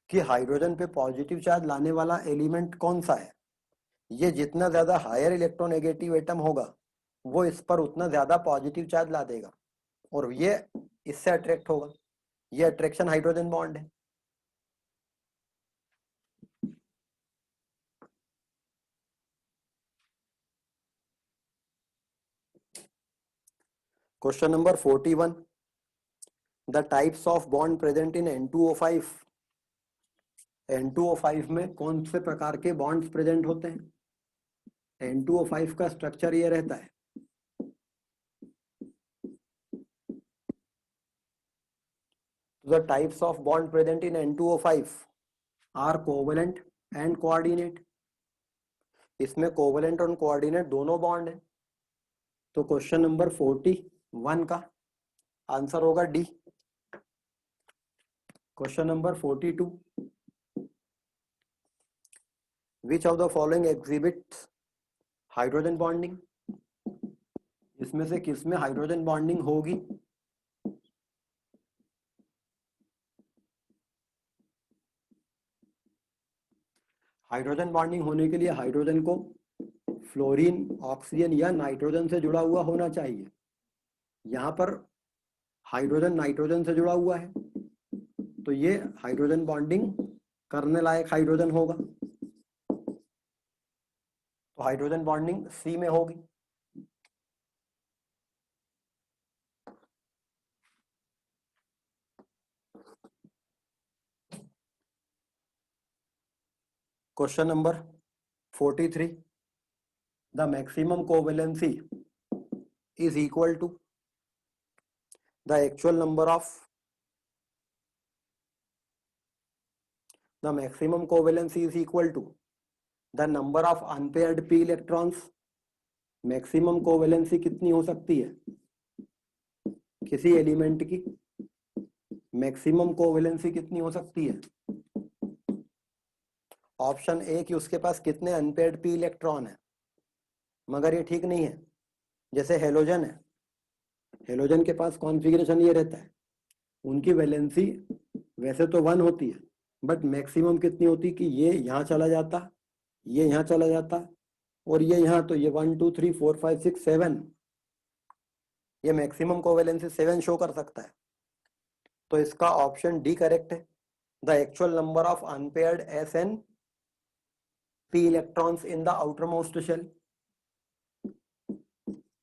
Speaker 1: कि हाइड्रोजन पे पॉजिटिव चार्ज लाने वाला एलिमेंट कौन सा है। ये जितना ज्यादा हायर इलेक्ट्रोनेगेटिव एटम होगा वो इस पर उतना ज्यादा पॉजिटिव चार्ज ला देगा और ये इससे अट्रैक्ट होगा, ये अट्रैक्शन हाइड्रोजन बॉन्ड है। Question number 41, the types of bond present in N2O5। N2O5 में कौन से प्रकार के बॉन्ड्स प्रेजेंट होते हैं? N2O5 का स्ट्रक्चर ये रहता है, the types of bond present in N2O5 are covalent and coordinate। इसमें कोवेलेंट और कोऑर्डिनेट दोनों बॉन्ड है, तो क्वेश्चन नंबर 41 का आंसर होगा D. Question number 42, which of the following exhibits hydrogen bonding. इसमें से किस में हाइड्रोजन बॉन्डिंग होगी? हाइड्रोजन बॉन्डिंग होने के लिए हाइड्रोजन को फ्लोरीन, ऑक्सीजन या नाइट्रोजन से जुड़ा हुआ होना चाहिए। यहाँ पर हाइड्रोजन नाइट्रोजन से जुड़ा हुआ है, तो ये हाइड्रोजन बॉन्डिंग करने लायक हाइड्रोजन होगा, तो हाइड्रोजन बॉन्डिंग सी में होगी। Question number 43, the maximum covalency is equal to the actual number of the maximum covalency is equal to the number of unpaired p electrons। Maximum covalency कितनी हो सकती है किसी एलिमेंट की? मैक्सिमम कोवेलेंसी कितनी हो सकती है? ऑप्शन ए कि उसके पास कितने अनपेयर्ड पी इलेक्ट्रॉन है, मगर ये ठीक नहीं है। जैसे हेलोजन है, हेलोजन के पास कॉन्फ़िगरेशन ये रहता है, उनकी वैलेंसी वैसे तो 1 होती है, बट मैक्सिमम कितनी होती कि ये यहाँ चला जाता, ये यहाँ चला जाता, और ये यहाँ, तो ये 1 2 3 4 5 6 7, ये मैक्सिमम कोवैलेंसी 7 शो कर सकता है। तो इसका ऑप्शन डी करेक्ट है। The actual number of unpaired S N P electrons in the outermost shell,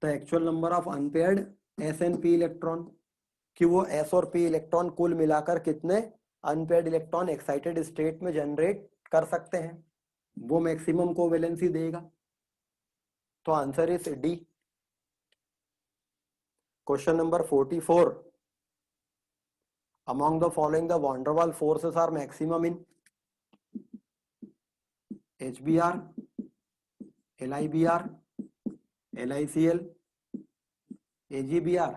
Speaker 1: the actual number of unpaired S N P electron, कि वो एस और पी इलेक्ट्रॉन कुल मिलाकर कितने अनपेयर्ड इलेक्ट्रॉन एक्साइटेड स्टेट में generate कर सकते हैं, वो मैक्सिमम कोवैलेंसी देगा। तो answer is D. Question number 44, among the following the van der Waals forces are maximum in HBr, LIBr, LICL, AGBr।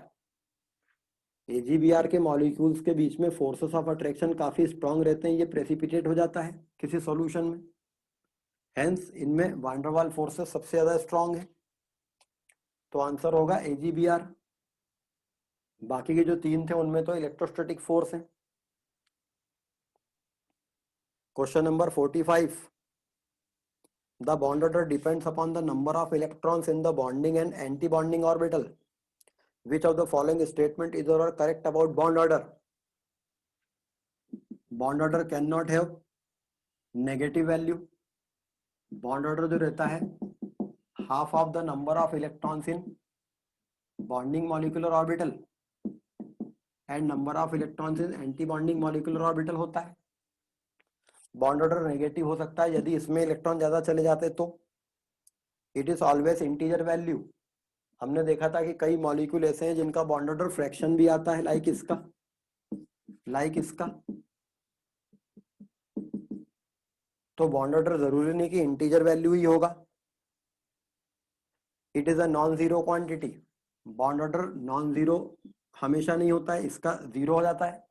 Speaker 1: AGBr के मॉलिक्यूल्स के बीच में फोर्सेस ऑफ अट्रैक्शन काफी स्ट्रांग रहते हैं, ये प्रेसिपिटेट हो जाता है किसी सॉल्यूशन में, हेंस इनमें van der Waals फोर्सेस सबसे ज्यादा स्ट्रांग है। तो आंसर होगा AGBr। बाकी के जो 3 थे उनमें तो इलेक्ट्रोस्टैटिक फोर्स है। Question number 45, the bond order depends upon the number of electrons in the bonding and anti-bonding orbital. Which of the following statement is or correct about bond order? Bond order cannot have negative value. Bond order जो रहता है half of the number of electrons in bonding molecular orbital and number of electrons in anti-bonding molecular orbital होता है। Bond order negative हो सकता है यदि इसमें इलेक्ट्रॉन ज्यादा चले जाते तो। It is always integer value. हमने देखा था कि कई मॉलिक्यूल ऐसे हैं जिनका बॉन्ड ऑर्डर फ्रैक्शन भी आता है, लाइक इसका। तो बॉन्ड ऑर्डर जरूरी नहीं कि इंटीजर वैल्यू ही होगा। It is a non zero quantity. Bond order non zero हमेशा नहीं होता है, इसका जीरो हो जाता है।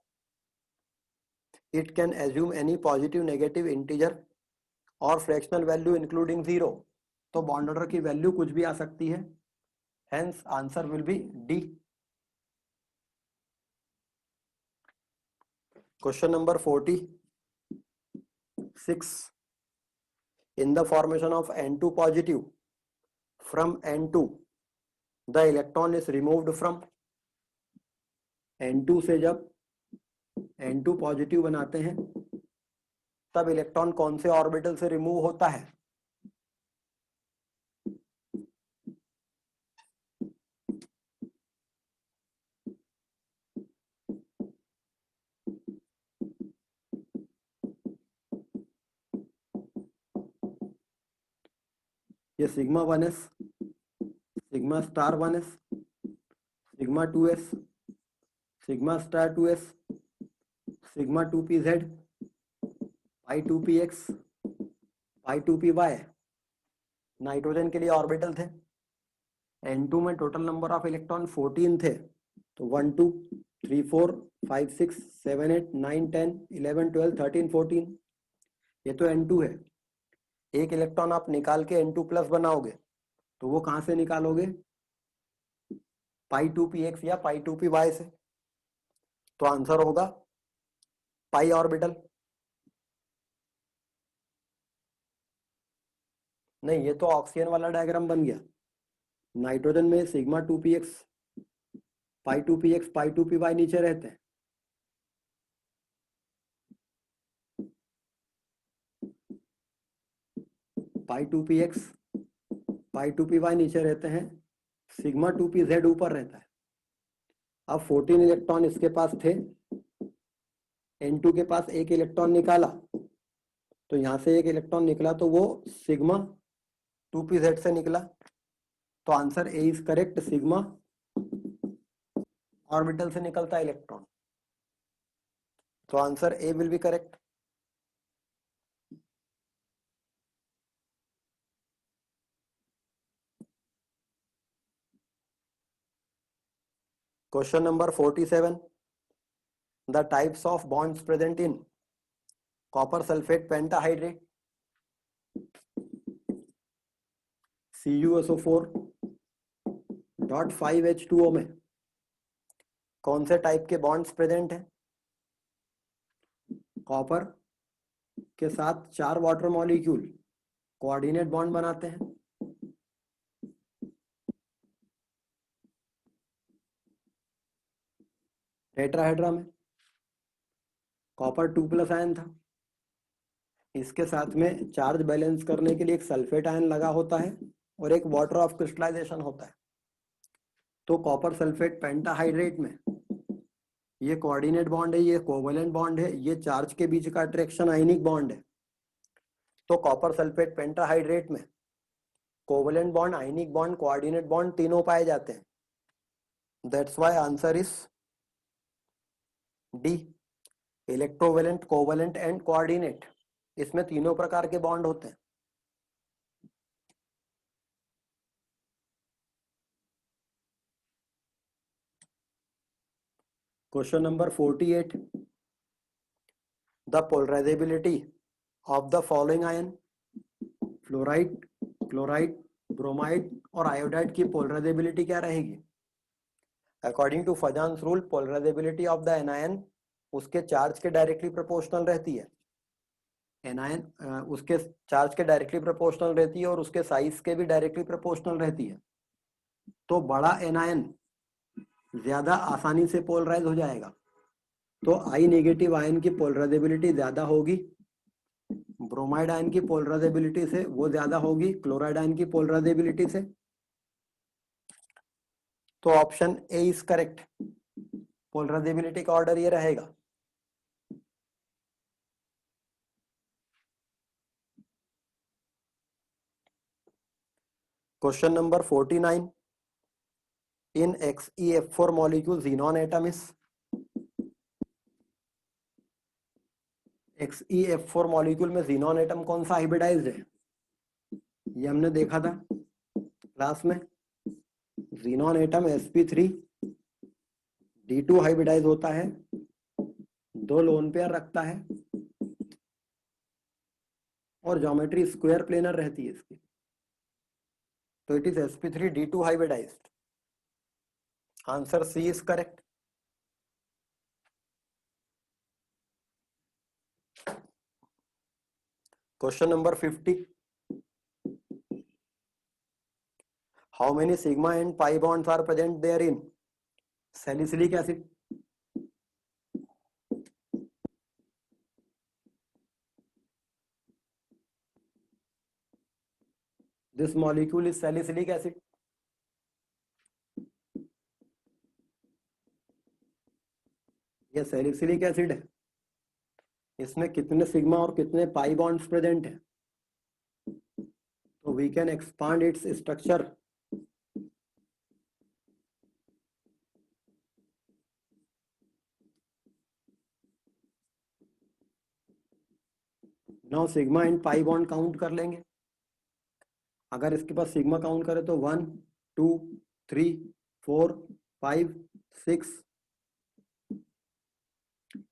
Speaker 1: It can assume any positive, negative, integer और फ्रैक्शनल वैल्यू इंक्लूडिंग जीरो। तो बॉन्ड ऑर्डर की वैल्यू कुछ भी आ सकती है, hence answer will B D. Question number 46, in the formation of N2 positive from N2 the electron is removed from N2 से जब N2 positive बनाते हैं तब इलेक्ट्रॉन कौन से ऑर्बिटल से रिमूव होता है? ये sigma 1s, sigma star 1s, sigma 2s, sigma star 2s, sigma 2pz, पाई 2px, पाई 2py नाइट्रोजन के लिए ऑर्बिटल थे। N2 में टोटल नंबर ऑफ इलेक्ट्रॉन 14 थे, तो 1 2 3 4 5 6 7 8 9 10 11 12 13 14, ये तो N2 है। एक इलेक्ट्रॉन आप निकाल के N2 प्लस बनाओगे तो वो कहां से निकालोगे? पाई 2px या पाई 2py से। तो आंसर होगा पाई ऑर्बिटल। नहीं, ये तो ऑक्सीजन वाला डायग्राम बन गया। नाइट्रोजन में सिग्मा 2px, पाई 2px, पाई 2py नीचे रहते हैं। पाई 2px, पाई 2py नीचे रहते हैं, सिग्मा 2pz ऊपर रहता है। अब 14 इलेक्ट्रॉन इसके पास थे, N2 के पास एक इलेक्ट्रॉन निकाला, तो यहां से एक इलेक्ट्रॉन निकला तो वो सिग्मा 2pz से निकला। तो answer A is correct, sigma orbital से निकलता है इलेक्ट्रॉन। तो answer A will be correct. Question number 47, the types of bonds present in copper sulfate pentahydrate, CuSO4, .5H2O में कौन से टाइप के बॉन्ड्स प्रेजेंट हैं? कॉपर के साथ 4 वाटर मॉलिक्यूल कोऑर्डिनेट बॉन्ड बनाते हैं। टेट्राहेड्रा में कॉपर 2+ आयन था, इसके साथ में चार्ज बैलेंस करने के लिए एक सल्फेट आयन लगा होता है और एक वाटर ऑफ क्रिस्टलाइजेशन होता है। तो कॉपर सल्फेट पेंटाहाइड्रेट में ये कोऑर्डिनेट बॉन्ड है, ये कोवैलेंट बॉन्ड है, ये चार्ज के बीच का अट्रैक्शन आयनिक बॉन्ड है। तो कॉपर सल्फेट पेंटाहाइड्रेट में covalent bond, ionic bond, coordinate bond तीनों पाए जाते हैं। That's why answer is D, electrovalent, covalent and coordinate. इसमें तीनों प्रकार के बॉन्ड होते हैं। Question number 48, the polarisability of the following ion, fluoride, chloride, bromide और आयोडाइड की पोलराइजेबिलिटी क्या रहेगी? According to Fajans rule, polarisability of the anion उसके चार्ज के डायरेक्टली प्रोपोर्शनल रहती है। एनायन उसके चार्ज के डायरेक्टली प्रोपोर्शनल रहती है और उसके साइज के भी डायरेक्टली प्रोपोर्शनल रहती है। तो बड़ा एनायन ज्यादा आसानी से पोलराइज हो जाएगा, तो आई नेगेटिव आयन की पोलराइजेबिलिटी ज्यादा होगी, ब्रोमाइड आयन की पोलराइजेबिलिटी से वो ज्यादा होगी क्लोराइड आयन की पोलराइजेबिलिटी से। तो option A is correct. Polarisability का ऑर्डर ये रहेगा। Question number 49, in XeF4 molecule xenon atom is, XeF4 molecule में xenon एटम कौन सा हाइब्रिडाइज्ड है? ये हमने देखा था क्लास में। xenon atom sp3 D2 hybridise होता है, 2 लोन पेयर रखता है और ज्योमेट्री स्क्वायर प्लेनर रहती है इसकी। तो it is sp3 D2 hybridised. Answer C is correct. Question number 50, how many sigma and pi bonds are present there in salicylic acid? This molecule is salicylic acid. ये salicylic acid है, इसमें कितने sigma और कितने pi bonds present है? तो we can expand its structure. Now sigma and pi bond count कर लेंगे। अगर इसके पास सिग्मा काउंट करें तो 1 2 3 4 5 6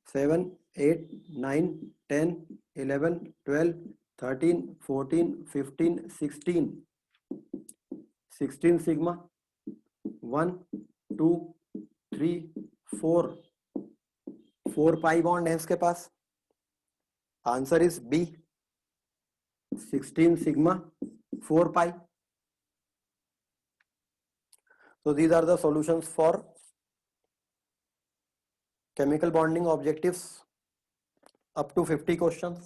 Speaker 1: 7 8 9 10 11 12 13 14 15 16 सिग्मा, 1 2 3 4 पाई बॉन्ड है इसके पास। Answer is B, 16 sigma 4 pi. So these are the solutions for chemical bonding objectives up to 50 questions.